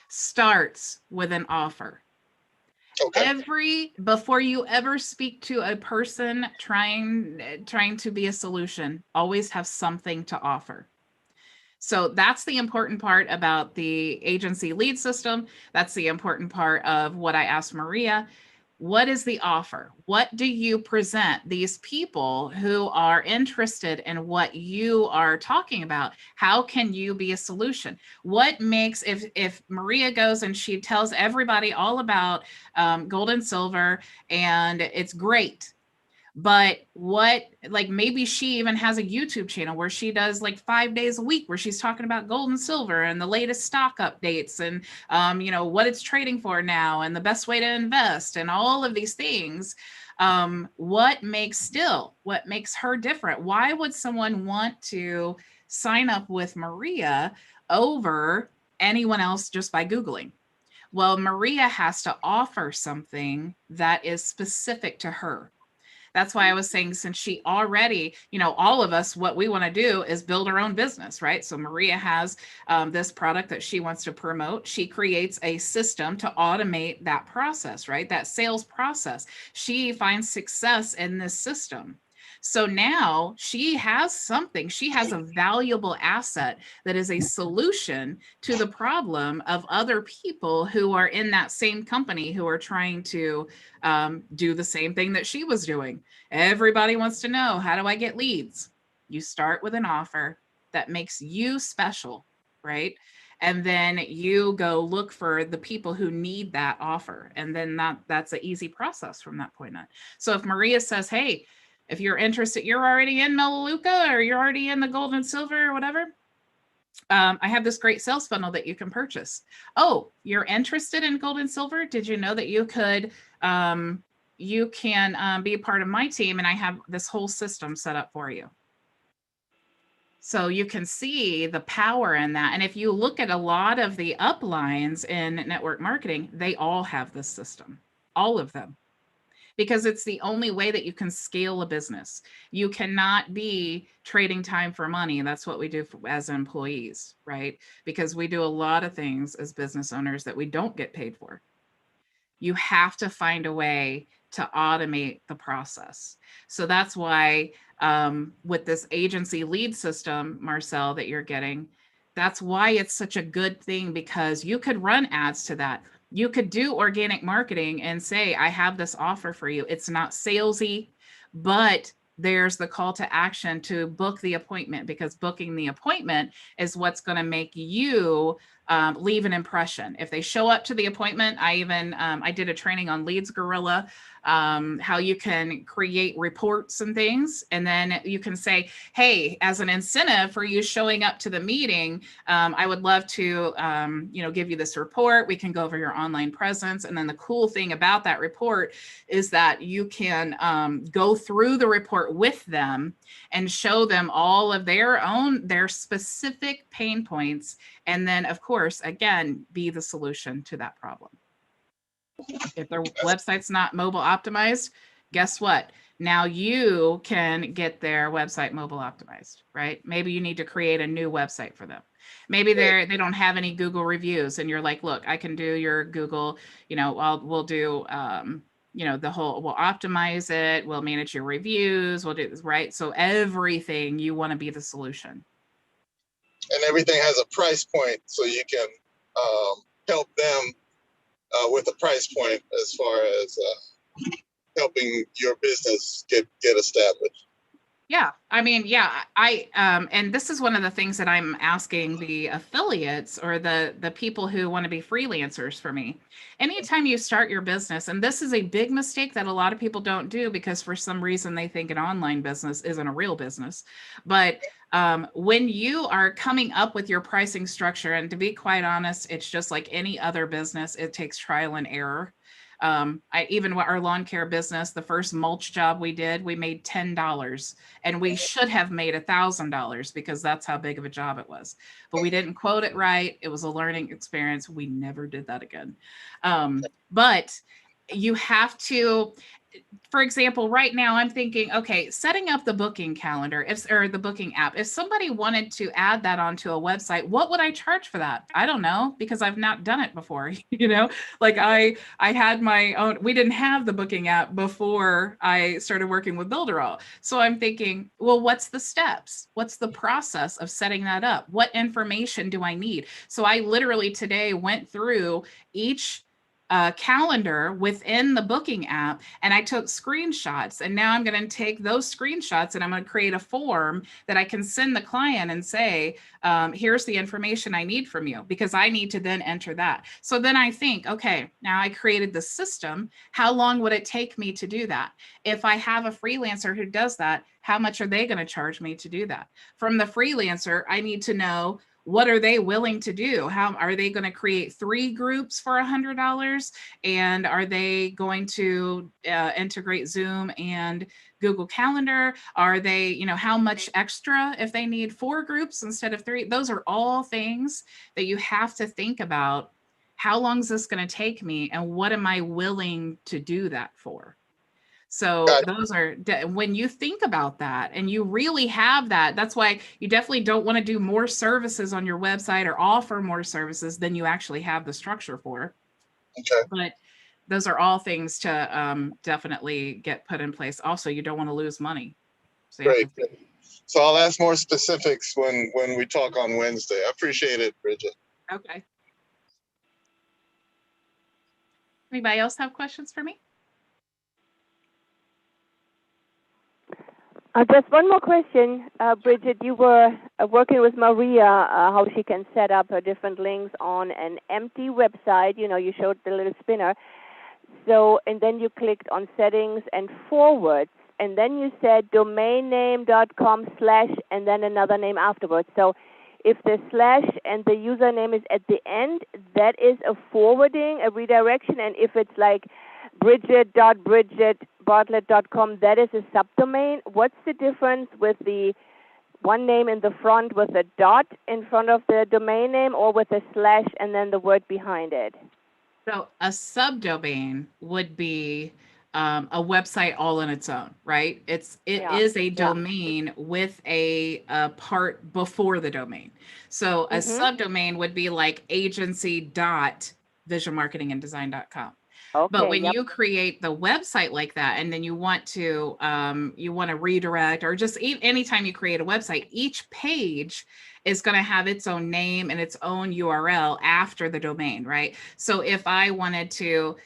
starts with an offer. Okay. Before you ever speak to a person trying to be a solution, always have something to offer. So that's the important part about the agency lead system. That's the important part of what I asked Maria. What is the offer? What do you present these people who are interested in what you are talking about? How can you be a solution? What makes, if Maria goes and she tells everybody all about gold and silver and it's great, but what, like maybe she even has a YouTube channel where she does like 5 days a week where she's talking about gold and silver and the latest stock updates and what it's trading for now and the best way to invest and all of these things. What makes her different? Why would someone want to sign up with Maria over anyone else just by Googling? Well, Maria has to offer something that is specific to her. That's why I was saying, since she already, all of us, what we want to do is build our own business, right? So Maria has this product that she wants to promote. She creates a system to automate that process, right? That sales process. She finds success in this system. So now she has something, she has a valuable asset that is a solution to the problem of other people who are in that same company who are trying to do the same thing that she was doing. Everybody wants to know, how do I get leads? You start with an offer that makes you special, right? And then you go look for the people who need that offer. And then that's an easy process from that point on. So if Maria says, hey, if you're interested, you're already in Melaleuca or you're already in the gold and silver or whatever, I have this great sales funnel that you can purchase. Oh, you're interested in gold and silver? Did you know that you can be a part of my team and I have this whole system set up for you? So you can see the power in that. And if you look at a lot of the uplines in network marketing, they all have this system, all of them, because it's the only way that you can scale a business. You cannot be trading time for money. That's what we do as employees, right? Because we do a lot of things as business owners that we don't get paid for. You have to find a way to automate the process. So that's why with this agency lead system, Marcel, that you're getting, that's why it's such a good thing, because you could run ads to that. You could do organic marketing and say, I have this offer for you. It's not salesy, but there's the call to action to book the appointment, because booking the appointment is what's going to make you leave an impression. If they show up to the appointment, I did a training on Leads Gorilla, how you can create reports and things. And then you can say, hey, as an incentive for you showing up to the meeting, I would love to, give you this report. We can go over your online presence. And then the cool thing about that report is that you can go through the report with them and show them all of their specific pain points. And then, of course, again, be the solution to that problem. If their website's not mobile optimized, guess what? Now you can get their website mobile optimized, right? Maybe you need to create a new website for them. Maybe they don't have any Google reviews, and you're like, look, I can do your Google, we'll do, we'll optimize it. We'll manage your reviews. We'll do this, right? So everything, you want to be the solution. And everything has a price point, so you can help them with a price point as far as helping your business get established. Yeah, I mean, yeah, and this is one of the things that I'm asking the affiliates or the people who want to be freelancers for me. Anytime you start your business, and this is a big mistake that a lot of people don't do because for some reason they think an online business isn't a real business. But when you are coming up with your pricing structure, and to be quite honest, it's just like any other business, it takes trial and error. Even our lawn care business, the first mulch job we did, we made $10, and we should have made $1,000 because that's how big of a job it was. But we didn't quote it right. It was a learning experience. We never did that again. But you have to, for example, right now I'm thinking, okay, setting up the booking calendar, or the booking app, if somebody wanted to add that onto a website, what would I charge for that? I don't know, because I've not done it before. Like I had my own, we didn't have the booking app before I started working with Builderall. So I'm thinking, well, what's the steps? What's the process of setting that up? What information do I need? So I literally today went through each calendar within the booking app, and I took screenshots, and now I'm going to take those screenshots and I'm going to create a form that I can send the client and say, here's the information I need from you, because I need to then enter that. So then I think, okay, now I created the system. How long would it take me to do that? If I have a freelancer who does that, how much are they going to charge me to do that? From the freelancer, I need to know, what are they willing to do? How are they going to create 3 groups for $100? And are they going to integrate Zoom and Google Calendar? Are they, how much extra if they need 4 groups instead of 3? Those are all things that you have to think about. How long is this going to take me? And what am I willing to do that for? So those are, when you think about that and you really have that, that's why you definitely don't want to do more services on your website or offer more services than you actually have the structure for. Okay. But those are all things to definitely get put in place. Also, you don't want to lose money. So Great. So I'll ask more specifics when we talk on Wednesday. I appreciate it, Bridget. Okay. Anybody else have questions for me? Just one more question, Bridget. You were working with Maria, how she can set up her different links on an empty website. You showed the little spinner. So, and then you clicked on settings and forwards, and then you said domainname.com/ and then another name afterwards. So if the slash and the username is at the end, that is a forwarding, a redirection. And if it's like bridget.bridgetbartlett.com, that is a subdomain. What's the difference with the one name in the front with a dot in front of the domain name, or with a slash and then the word behind it? So a subdomain would be a website all on its own, right? It is a domain with a part before the domain. So a subdomain would be like agency.visionmarketinganddesign.com. Okay, but when you create the website like that, and then you want to redirect, or just anytime you create a website, each page is going to have its own name and its own URL after the domain, right? So if I wanted to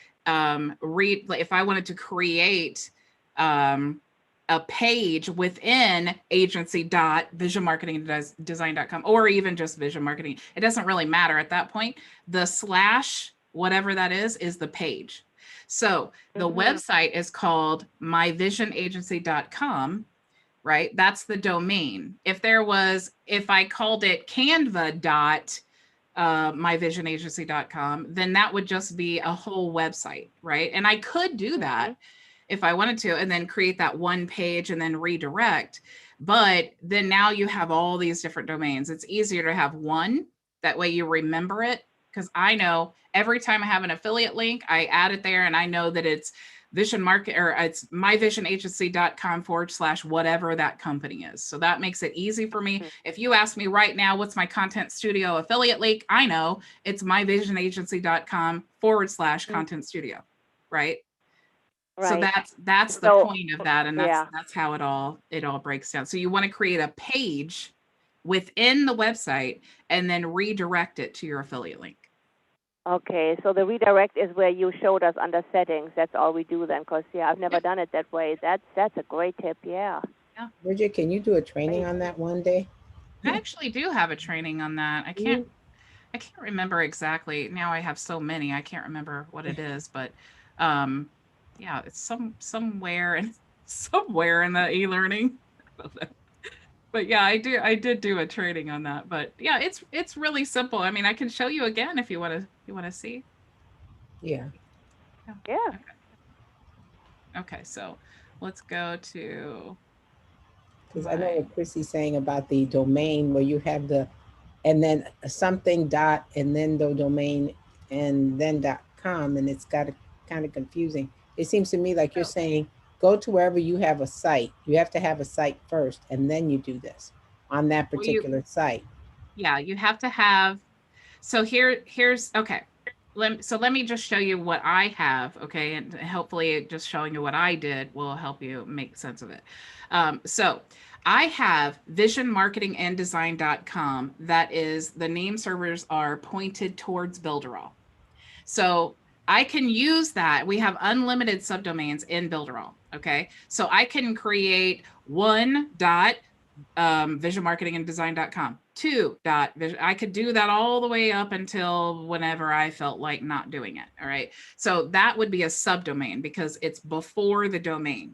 create a page within agency.visionmarketingdesign.com, or even just vision marketing, it doesn't really matter at that point. The slash, whatever that is the page. So the website is called myvisionagency.com, right? That's the domain. If I called it canva.myvisionagency.com, then that would just be a whole website, right? And I could do that if I wanted to, and then create that one page and then redirect. But then now you have all these different domains. It's easier to have one. That way you remember it. Because I know every time I have an affiliate link, I add it there, and I know that it's it's myvisionagency.com / whatever that company is. So that makes it easy for me. If you ask me right now, what's my content studio affiliate link? I know it's myvisionagency.com / content studio, right? So that's the point of that. And that's how it all breaks down. So you want to create a page within the website and then redirect it to your affiliate link. Okay, so the redirect is where you showed us under settings. That's all we do then, because I've never done it that way. That's a great tip. Yeah. Bridget, can you do a training on that one day? I actually do have a training on that. I can't remember exactly. Now I have so many, I can't remember what it is, but yeah, it's somewhere in somewhere in the e-learning. But yeah, I did do a training on that. But yeah, it's really simple. I mean, I can show you again if you want to see. Yeah. Yeah. Okay, so let's go to Because I know what Chrissy's saying about the domain where you have the, and then something dot, and then the domain, and then .com, and it's got kind of confusing. It seems to me like you're saying, go to wherever you have a site. You have to have a site first, and then you do this on that particular site. Yeah, you have to have. So here's okay. Let me just show you what I have, okay, and hopefully just showing you what I did will help you make sense of it. So I have visionmarketinganddesign.com. That is, the name servers are pointed towards Builderall. So I can use that. We have unlimited subdomains in Builderall, okay? So I can create one dot visionmarketinganddesign.com, two dot vision. I could do that all the way up until whenever I felt like not doing it. All right. So that would be a subdomain because it's before the domain.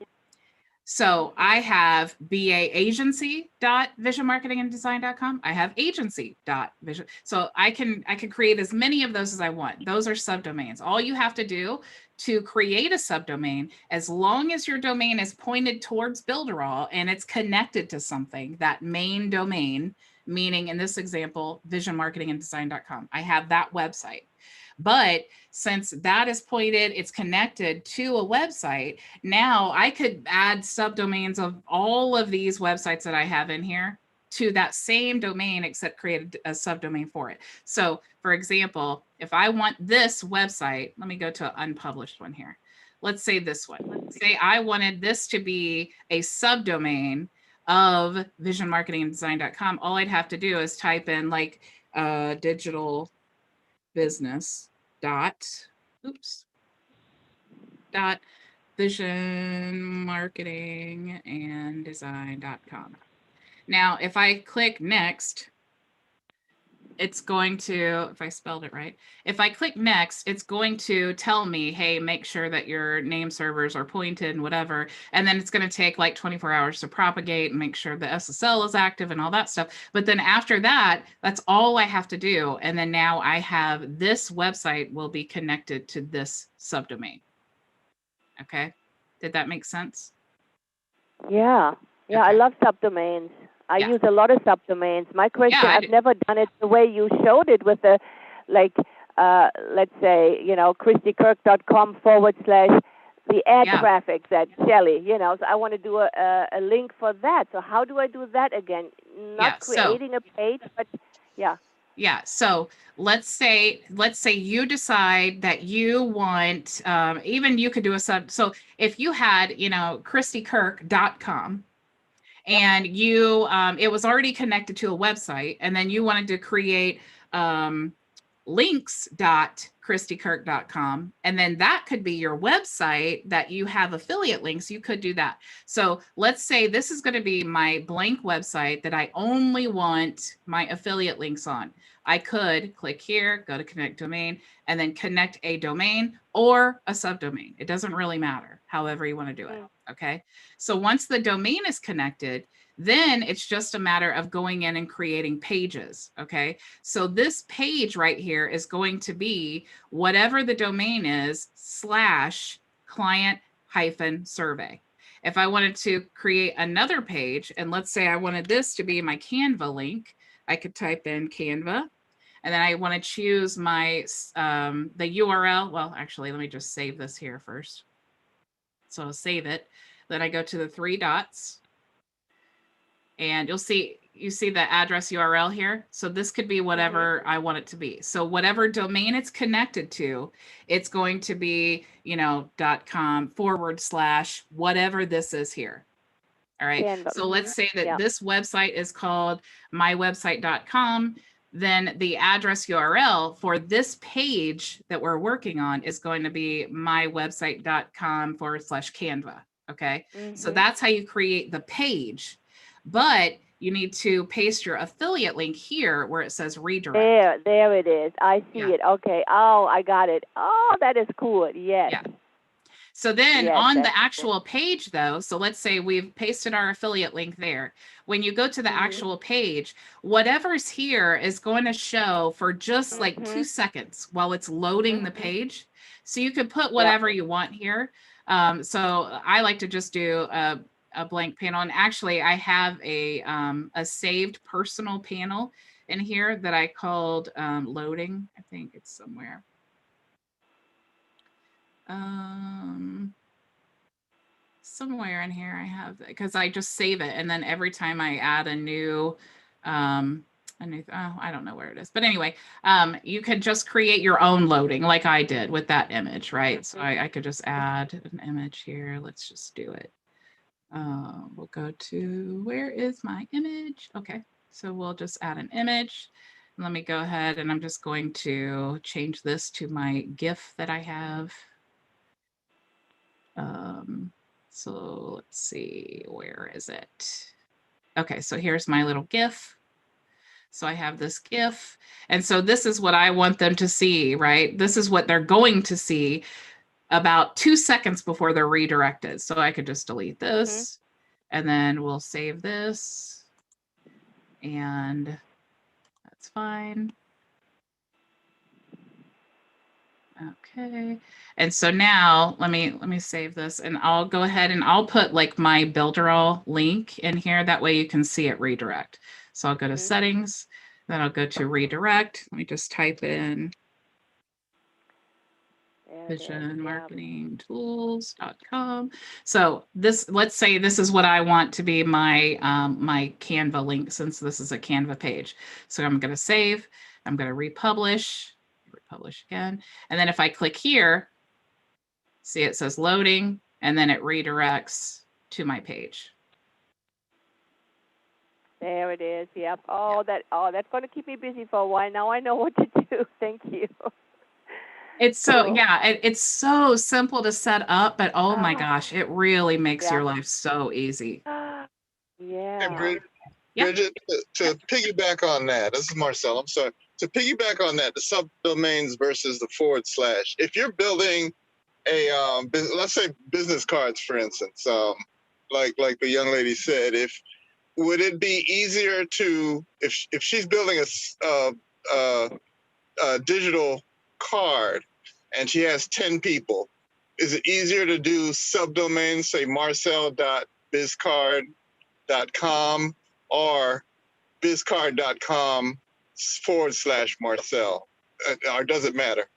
So I have baagency.visionmarketinganddesign.com. I have agency.vision. So I can create as many of those as I want. Those are subdomains. All you have to do to create a subdomain, as long as your domain is pointed towards Builderall and it's connected to something, that main domain, meaning in this example, visionmarketinganddesign.com. I have that website. But since that is pointed, it's connected to a website, now I could add subdomains of all of these websites that I have in here to that same domain, except create a subdomain for it. So for example, if I want this website, let me go to an unpublished one here. Let's say this one. Let's say I wanted this to be a subdomain of visionmarketinganddesign.com. All I'd have to do is type in like digital business dot vision marketing and design.com. Now, if I click next, it's going to, if I spelled it right, if I click next, it's going to tell me, hey, make sure that your name servers are pointed and whatever. And then it's going to take like 24 hours to propagate and make sure the SSL is active and all that stuff. But then after that, that's all I have to do. And then now I have this website will be connected to this subdomain. Okay. Did that make sense? Yeah. Yeah, Okay. I love subdomains. I use a lot of subdomains. My question, Yeah, I've never done it the way you showed it with the, like, let's say, christykirk.com / the ad traffic that Shelley, so I want to do a link for that. So how do I do that again? Not creating a page, but yeah. Yeah. So let's say you decide that you want, even you could do a sub. So if you had, christykirk.com and you, it was already connected to a website, and then you wanted to create links.christykirk.com, and then that could be your website that you have affiliate links, you could do that. So let's say this is going to be my blank website that I only want my affiliate links on. I could click here, go to connect domain, and then connect a domain or a subdomain. It doesn't really matter, however you want to do it. Okay. So once the domain is connected, then it's just a matter of going in and creating pages. Okay. So this page right here is going to be whatever the domain is / client-survey. If I wanted to create another page, and let's say I wanted this to be my Canva link, I could type in Canva, and then I want to choose my, the URL. Well, actually, let me just save this here first. So I'll save it. Then I go to the 3 dots, and you see the address URL here. So this could be whatever I want it to be. So whatever domain it's connected to, it's going to be, .com / whatever this is here. All right. Canva. So let's say that this website is called mywebsite.com. Then the address URL for this page that we're working on is going to be mywebsite.com / Canva. Okay. So Mhm. that's how you create the page, but you need to paste your affiliate link here where it says redirect. There it is. I see Yeah. it. Okay. Oh, I got it. Oh, that is cool. Yes. Yeah. So then Yes, on that's the cool. actual page though, so let's say we've pasted our affiliate link there. When you go to the Mhm. actual page, whatever's here is going to show for just like 2 Mhm. seconds while it's loading the Mhm. page. So you could put Yep. whatever you want here. So I like to just do a blank panel. And actually I have a saved personal panel in here that I called loading. I think it's somewhere. Somewhere in here I have, because I just save it, and then every time I add a new I don't know where it is, but anyway, you could just create your own loading like I did with that image, right? So I could just add an image here. Let's just do it. We'll go to, where is my image? Okay, so we'll just add an image. Let me go ahead, and I'm just going to change this to my GIF that I have. So let's see, where is it? Okay, so here's my little GIF. So I have this GIF. And so this is what I want them to see, right? This is what they're going to see about 2 seconds before they're redirected. So I could just delete this, and then we'll save this, and that's fine. Okay. And so now let me save this, and I'll go ahead and I'll put like my Builderall link in here. That way you can see it redirect. So I'll go to settings, then I'll go to redirect. Let me just type in visionmarketingtools.com. So this, let's say this is what I want to be my my Canva link, since this is a Canva page. So I'm going to save, I'm going to republish again. And then if I click here, see it says loading, and then it redirects to my page. There it is. Yep. Oh, that's going to keep me busy for a while. Now I know what to do. Thank you. It's so, Cool. yeah, it's so simple to set up, but oh my gosh, it really makes your life so easy. Hey, Yeah. Bridget, to piggyback on that, this is Marcel. I'm sorry. To piggyback on that, the subdomains versus the / if you're building a let's say business cards, for instance, like the young lady said, would it be easier to, if she's building a digital card and she has 10 people, is it easier to do subdomains, say marcel.bizcard.com or bizcard.com / Marcel, or does it matter?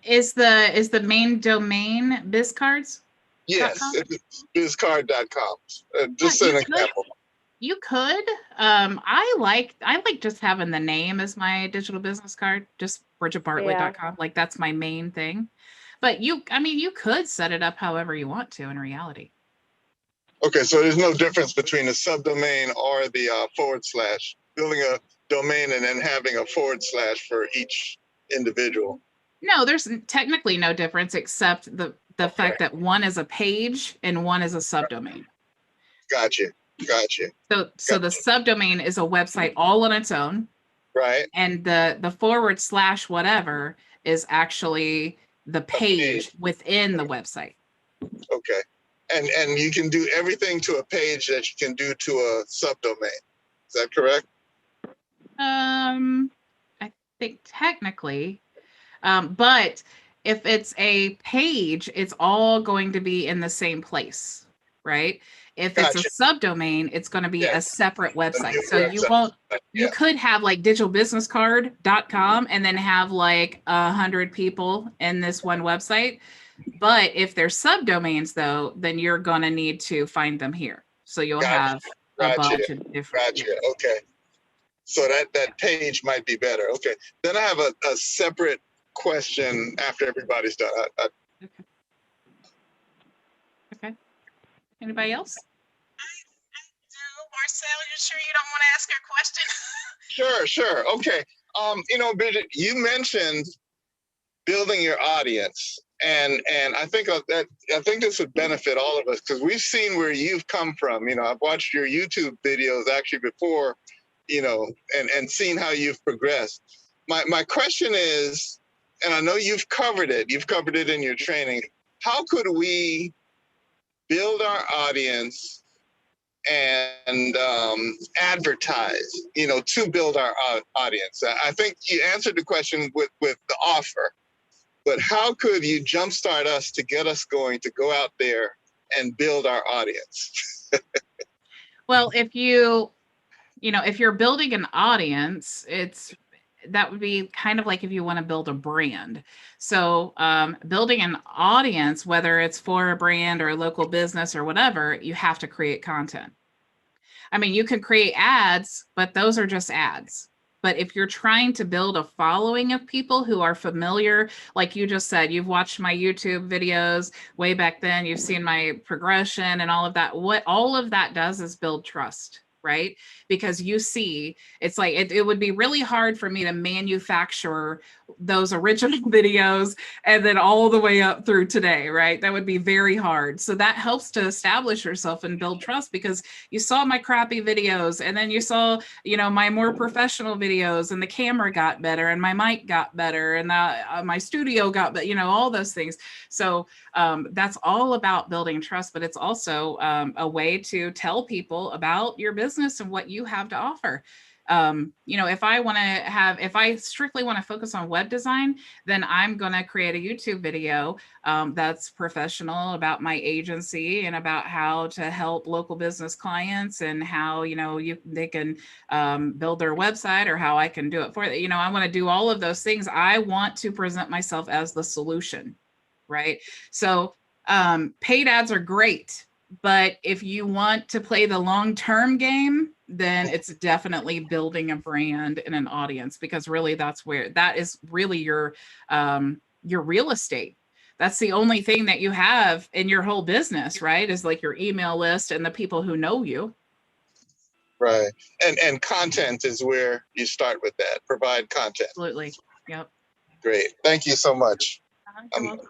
Is the main domain bizcards? Yes, it's bizcard.com. Just Yeah, an example. you could. I like just having the name as my digital business card, just bridgetbartlett.com. Like that's my main thing. But I mean, you could set it up however you want to in reality. Okay, so there's no difference between a subdomain or the / building a domain and then having a / for each individual. No, there's technically no difference except the fact that one is a page and one is a subdomain. Gotcha. So the subdomain is a website all on its own. Right. And the / whatever is actually the page within the website. Okay. And you can do everything to a page that you can do to a subdomain. Is that correct? I think technically, but if it's a page, it's all going to be in the same place, right? If it's a subdomain, it's going to be a separate website. So you won't, you could have like digitalbusinesscard.com and then have like 100 people in this one website. But if they're subdomains though, then you're going to need to find them here. So you'll have a bunch of different. Gotcha. Okay. So that page might be better. Okay. Then I have a separate question after everybody's done. Okay. Anybody else? Marcel, you sure you don't want to ask her question? Sure. Okay. Bridget, you mentioned building your audience, And I think this would benefit all of us because we've seen where you've come from. I've watched your YouTube videos actually before, and seen how you've progressed. My question is, and I know you've covered it in your training. How could we build our audience and advertise, to build our audience? I think you answered the question with the offer, but how could you jumpstart us to get us going to go out there and build our audience? Well, if you're building an audience, that would be kind of like if you want to build a brand. So building an audience, whether it's for a brand or a local business or whatever, you have to create content. I mean, you can create ads, but those are just ads. But if you're trying to build a following of people who are familiar, like you just said, you've watched my YouTube videos way back then, you've seen my progression and all of that. What all of that does is build trust, right? Because you see, it's like, it would be really hard for me to manufacture those original videos and then all the way up through today, right? That would be very hard. So that helps to establish yourself and build trust because you saw my crappy videos and then you saw, my more professional videos and the camera got better and my mic got better and my studio got better, all those things. So that's all about building trust, but it's also a way to tell people about your business and what you have to offer. If I strictly want to focus on web design, then I'm going to create a YouTube video that's professional about my agency and about how to help local business clients and how, they can build their website or how I can do it for them. I want to do all of those things. I want to present myself as the solution, right? So paid ads are great, but if you want to play the long-term game, then it's definitely building a brand and an audience, because really that is really your real estate. That's the only thing that you have in your whole business, right? Is like your email list and the people who know you. Right. And content is where you start with that. Provide content. Absolutely. Yep. Great. Thank you so much. You're welcome.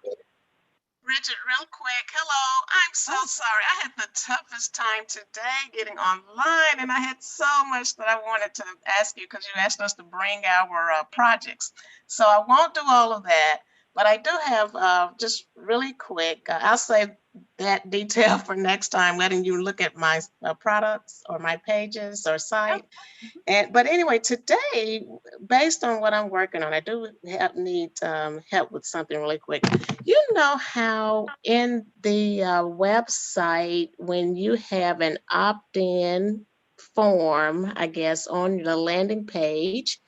Bridget, real quick. Hello. I'm so sorry. I had the toughest time today getting online, and I had so much that I wanted to ask you because you asked us to bring our projects. So I won't do all of that, but I do have just really quick. I'll save that detail for next time, letting you look at my products or my pages or site. But anyway, today, based on what I'm working on, I do need help with something really quick. You know how in the website, when you have an opt-in form, I guess, on the landing page,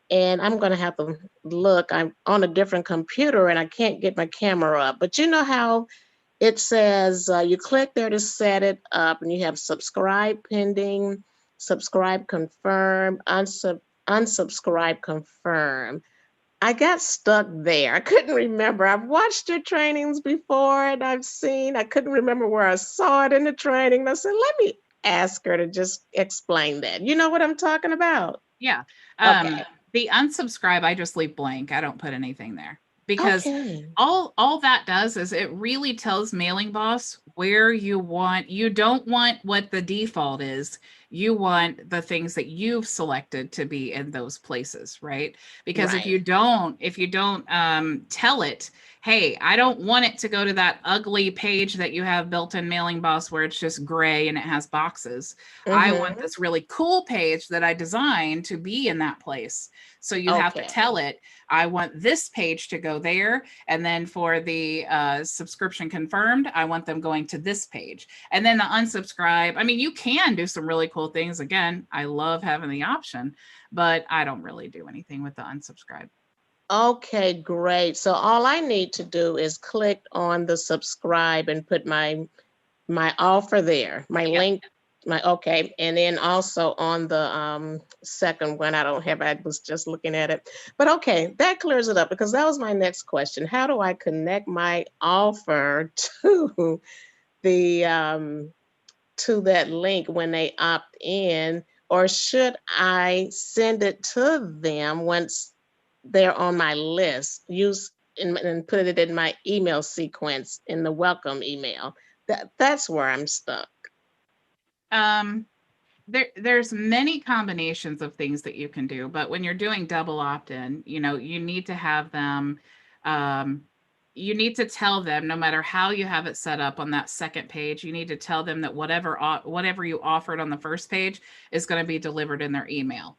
and I'm going to have to look, I'm on a different computer and I can't get my camera up, but you know how it says you click there to set it up and you have subscribe pending, subscribe confirm, unsubscribe confirm. I got stuck there. I couldn't remember. I've watched your trainings before and I couldn't remember where I saw it in the training. And I said, let me ask her to just explain that. You know what I'm talking about? Yeah. Okay. The unsubscribe, I just leave blank. I don't put anything there. Because Okay. all that does is it really tells Mailing Boss where you don't want what the default is. You want the things that you've selected to be in those places, right? Because if you don't tell it, hey, I don't want it to go to that ugly page that you have built in Mailing Boss where it's just gray and it has boxes. I want this really cool page that I designed to be in that place. So you have to tell it, I want this page to go there. And then for the subscription confirmed, I want them going to this page. And then the unsubscribe, I mean, you can do some really cool things. Again, I love having the option, but I don't really do anything with the unsubscribe. Okay, great. So all I need to do is click on the subscribe and put my offer there, my link, okay. And then also on the second one, I was just looking at it. But okay, that clears it up because that was my next question. How do I connect my offer to the to that link when they opt in, or should I send it to them once they're on my list? and put it in my email sequence in the welcome email. That's where I'm stuck. There's many combinations of things that you can do, but when you're doing double opt-in, you know, you need to have them, you need to tell them, no matter how you have it set up on that second page, you need to tell them that whatever you offered on the first page is going to be delivered in their email.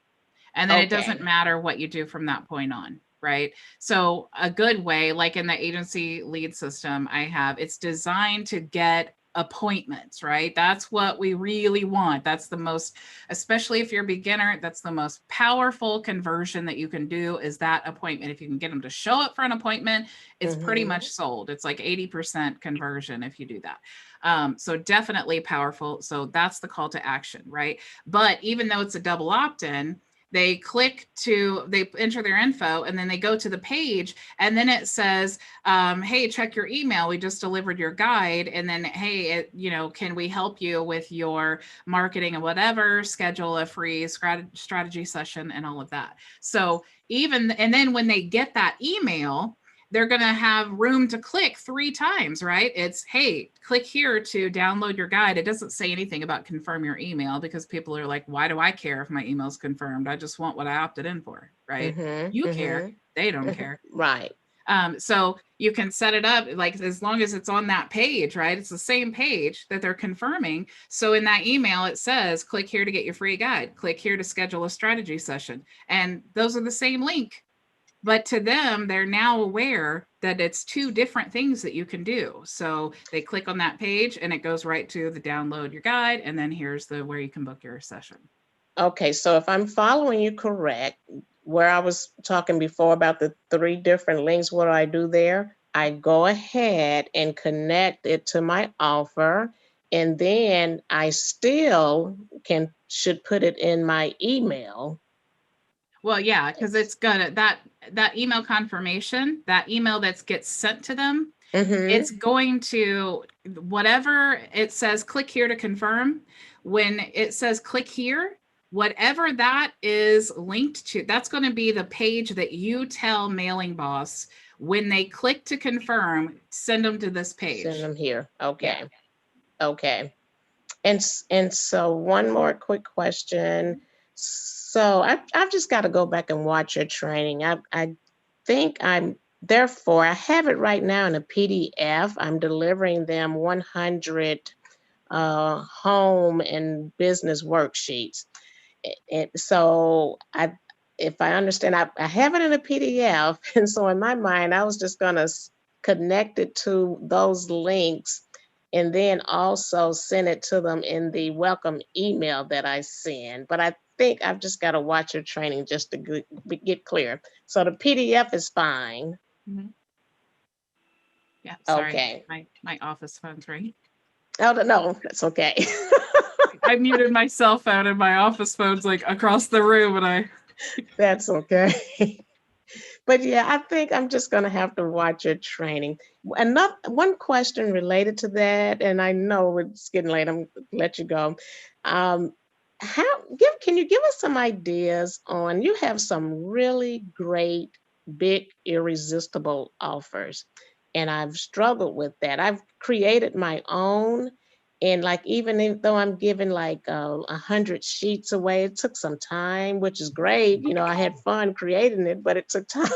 And then it doesn't Okay. matter what you do from that point on, right? So a good way, like in the agency lead system I have, it's designed to get appointments, right? That's what we really want. That's the most, especially if you're a beginner, that's the most powerful conversion that you can do, is that appointment. If you can get them to show up for an appointment, it's pretty much sold. It's like 80% conversion if you do that. So definitely powerful. So that's the call to action, right? But even though it's a double opt-in, they enter their info, and then they go to the page, and then it says, hey, check your email. We just delivered your guide. And then, hey, can we help you with your marketing and whatever, schedule a free strategy session and all of that. So and then when they get that email, they're going to have room to click 3 times, right? It's, hey, click here to download your guide. It doesn't say anything about confirm your email, because people are like, why do I care if my email is confirmed? I just want what I opted in for, right? You care, they don't care. Right. So you can set it up like, as long as it's on that page, right? It's the same page that they're confirming. So in that email, it says, click here to get your free guide, click here to schedule a strategy session. And those are the same link. But to them, they're now aware that it's 2 different things that you can do. So they click on that page and it goes right to the download your guide. And then here's where you can book your session. Okay, so if I'm following you correct, where I was talking before about the 3 different links, what do I do there? I go ahead and connect it to my offer, and then I still should put it in my email. Well, yeah, because it's gonna, that email confirmation, that email that gets sent to them, it's going to, whatever it says, click here to confirm. When it says click here, whatever that is linked to, that's going to be the page that you tell Mailing Boss, when they click to confirm, send them to this page. Send them here. Okay. Yeah. Okay. And so one more quick question. So I've just got to go back and watch your training. I think therefore I have it right now in a PDF. I'm delivering them 100 home and business worksheets. And so if I understand, I have it in a PDF. And so in my mind, I was just going to connect it to those links, and then also send it to them in the welcome email that I send. But I think I've just got to watch your training just to get clear. So the PDF is fine. Yeah, sorry. Okay. My office phone's ringing. Oh, no, that's okay. I muted my cell phone, and my office phone's like across the room, and That's okay. But yeah, I think I'm just going to have to watch your training. One question related to that, and I know it's getting late, I'm going to let you go. Can you give us some ideas on, you have some really great, big, irresistible offers, and I've struggled with that. I've created my own, and like, even though I'm giving like 100 sheets away, it took some time, which is great. You know, I had fun creating it, but it took time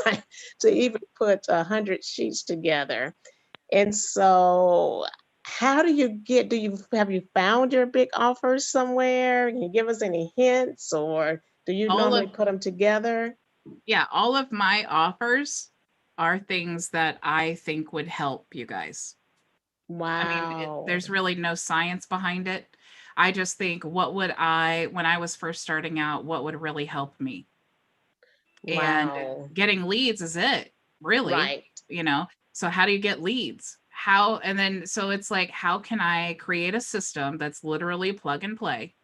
to even put 100 sheets together. And so how have you found your big offers somewhere? Can you give us any hints, or do you normally put them together? Yeah, all of my offers are things that I think would help you guys. Wow. I mean, there's really no science behind it. I just think, when I was first starting out, what would really help me? And Wow. getting leads is it, really. Right. So how do you get leads? So it's like, how can I create a system that's literally plug and play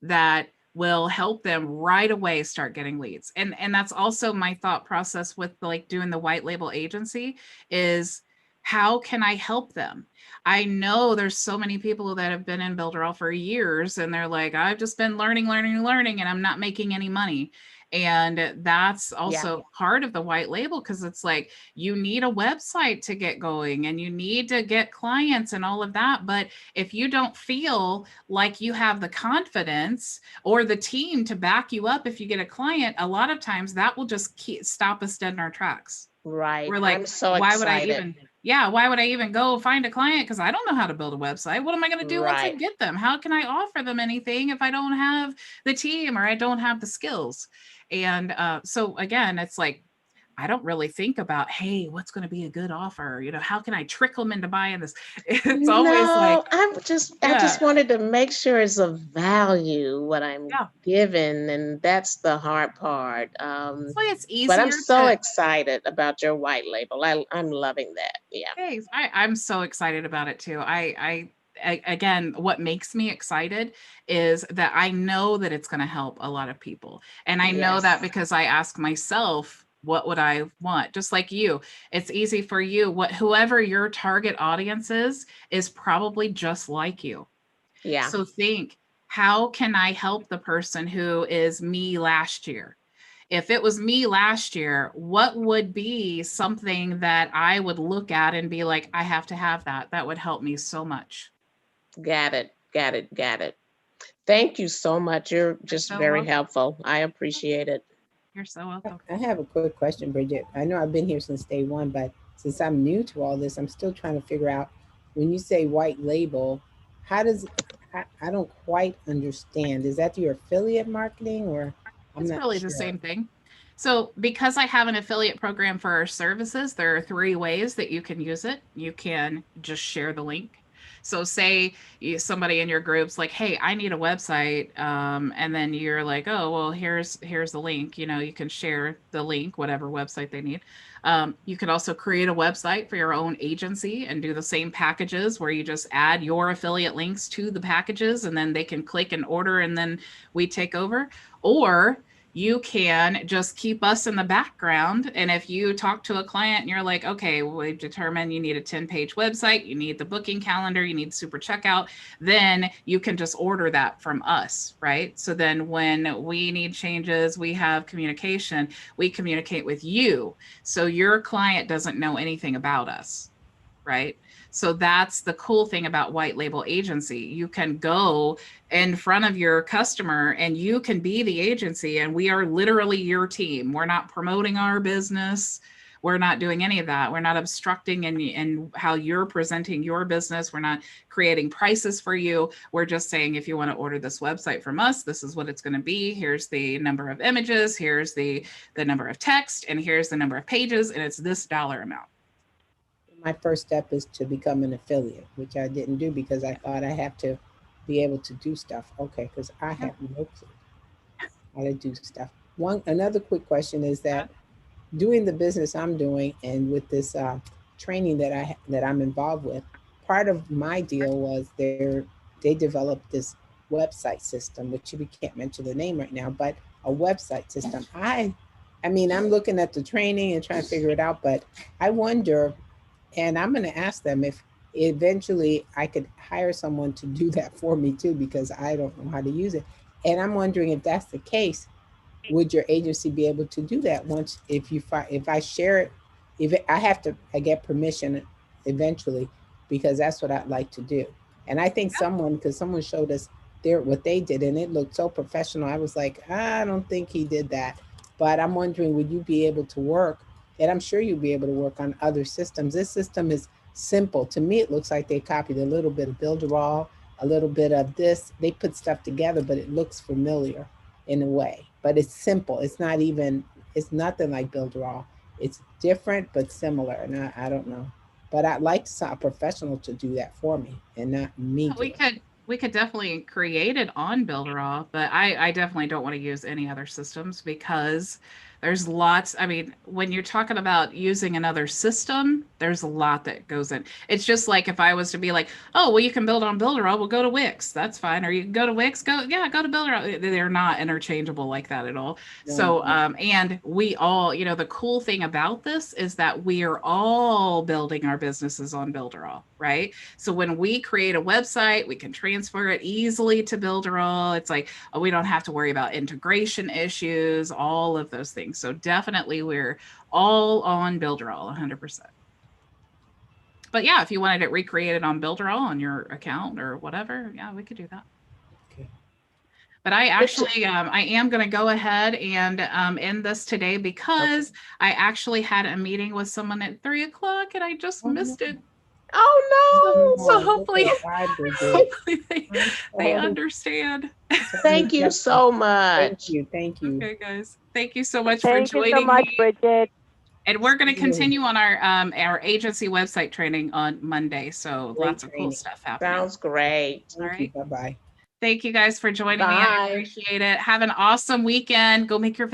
that will help them right away start getting leads? And that's also my thought process with like doing the white label agency, is how can I help them? I know there's so many people that have been in Builderall for years, and they're like, I've just been learning, and I'm not making any money. And that's also part of the white label, because it's like you need a website to get going and you need to get clients and all of that. But if you don't feel like you have the confidence or the team to back you up if you get a client, a lot of times that will just stop us dead in our tracks. Right. We're like, I'm so why would I excited. why would I even go find a client? Because I don't know how to build a website. What am I going to do once I Right. get them? How can I offer them anything if I don't have the team or I don't have the skills? And so again, it's like, I don't really think about, hey, what's going to be a good offer? You know, how can I trickle them into buying this? It's always like, No, I yeah, just wanted to make sure it's of value what I'm yeah. given, and that's the hard part. That's why it's But I'm easier so to. excited about your white label. I'm loving that. Yeah. Thanks. I'm so excited about it too. Again, what makes me excited is that I know that it's going to help a lot of people. And I know that Yes. because I ask myself, what would I want? Just like you, it's easy for you. Whoever your target audience is probably just like you. Yeah. So think, how can I help the person who is me last year? If it was me last year, what would be something that I would look at and be like, I have to have that? That would help me so much. Got it. Got it. Got it. Thank you so much. You're You're just so very welcome. helpful. I appreciate it. You're so welcome. I have a quick question, Bridget. I know I've been here since day one, but since I'm new to all this, I'm still trying to figure out when you say white label, how does I don't quite understand. Is that your affiliate marketing or I'm It's not really the sure. same thing. So, because I have an affiliate program for our services, there are 3 ways that you can use it. You can just share the link. So, say somebody in your group's like, "Hey, I need a website," and then you're like, "Oh, well, here's the link." You know, you can share the link, whatever website they need. You can also create a website for your own agency and do the same packages where you just add your affiliate links to the packages, and then they can click and order, and then we take over. Or you can just keep us in the background. And if you talk to a client and you're like, okay, well, we've determined you need a 10-page website, you need the booking calendar, you need super checkout, then you can just order that from us, right? So then when we need changes, we have communication, we communicate with you. So your client doesn't know anything about us, right? So that's the cool thing about white label agency. You can go in front of your customer and you can be the agency, and we are literally your team. We're not promoting our business. We're not doing any of that. We're not obstructing in how you're presenting your business. We're not creating prices for you. We're just saying, if you want to order this website from us, this is what it's going to be. Here's the number of images, here's the number of text, and here's the number of pages, and it's this dollar amount. My first step is to become an affiliate, which I didn't do because I thought I have to be able to do stuff. Okay, because I Yeah. have no clue how to do stuff. Another quick question is that doing the business I'm doing and with this training that I'm involved with, part of my deal was they developed this website system, which we can't mention the name right now, but a website system. I mean, I'm looking at the training and trying to figure it out, but I wonder, and I'm going to ask them if eventually I could hire someone to do that for me too, because I don't know how to use it. And I'm wondering if that's the case, would your agency be able to do that once if I share it, if I have to I get permission eventually, because that's what I'd like to do. And I think because someone showed us what they did and it looked so professional, I was like, I don't think he did that. But I'm wondering, would you be able to work, and I'm sure you'll be able to work on other systems. This system is simple to me. It looks like they copied a little bit of Builderall, a little bit of this, they put stuff together, but it looks familiar in a way, but it's simple. It's nothing like Builderall. It's different, but similar. And I don't know, but I'd like a professional to do that for me and not me do We it. could definitely create it on Builderall, but I definitely don't want to use any other systems because There's lots. I mean, when you're talking about using another system, there's a lot that goes in. It's just like if I was to be like, oh, well, you can build on Builderall, well, go to Wix. That's fine. Or you can go to Wix, go to Builderall. They're not interchangeable like that at all. So, and we all, the cool thing about this is that we are all building our businesses on Builderall, right? So when we create a website, we can transfer it easily to Builderall. It's like, oh, we don't have to worry about integration issues, all of those things. So definitely we're all on Builderall 100%. But yeah, if you wanted it recreated on Builderall on your account or whatever, yeah, we could do that. Okay. But I actually, I am going to go ahead and end this today because I actually had a meeting with someone at 3 o'clock and I just missed it. Oh no! So hopefully, Bridget. they understand. Thank you so much. Thank you. Okay, guys. Thank you so much Thank for you joining so much, me. Bridget. And we're going to continue on our agency website training on Monday. So Great lots of cool training. stuff happening. Sounds great. All right. Bye-bye. Thank you guys for joining me. I Bye. appreciate it. Have an awesome weekend. Go make your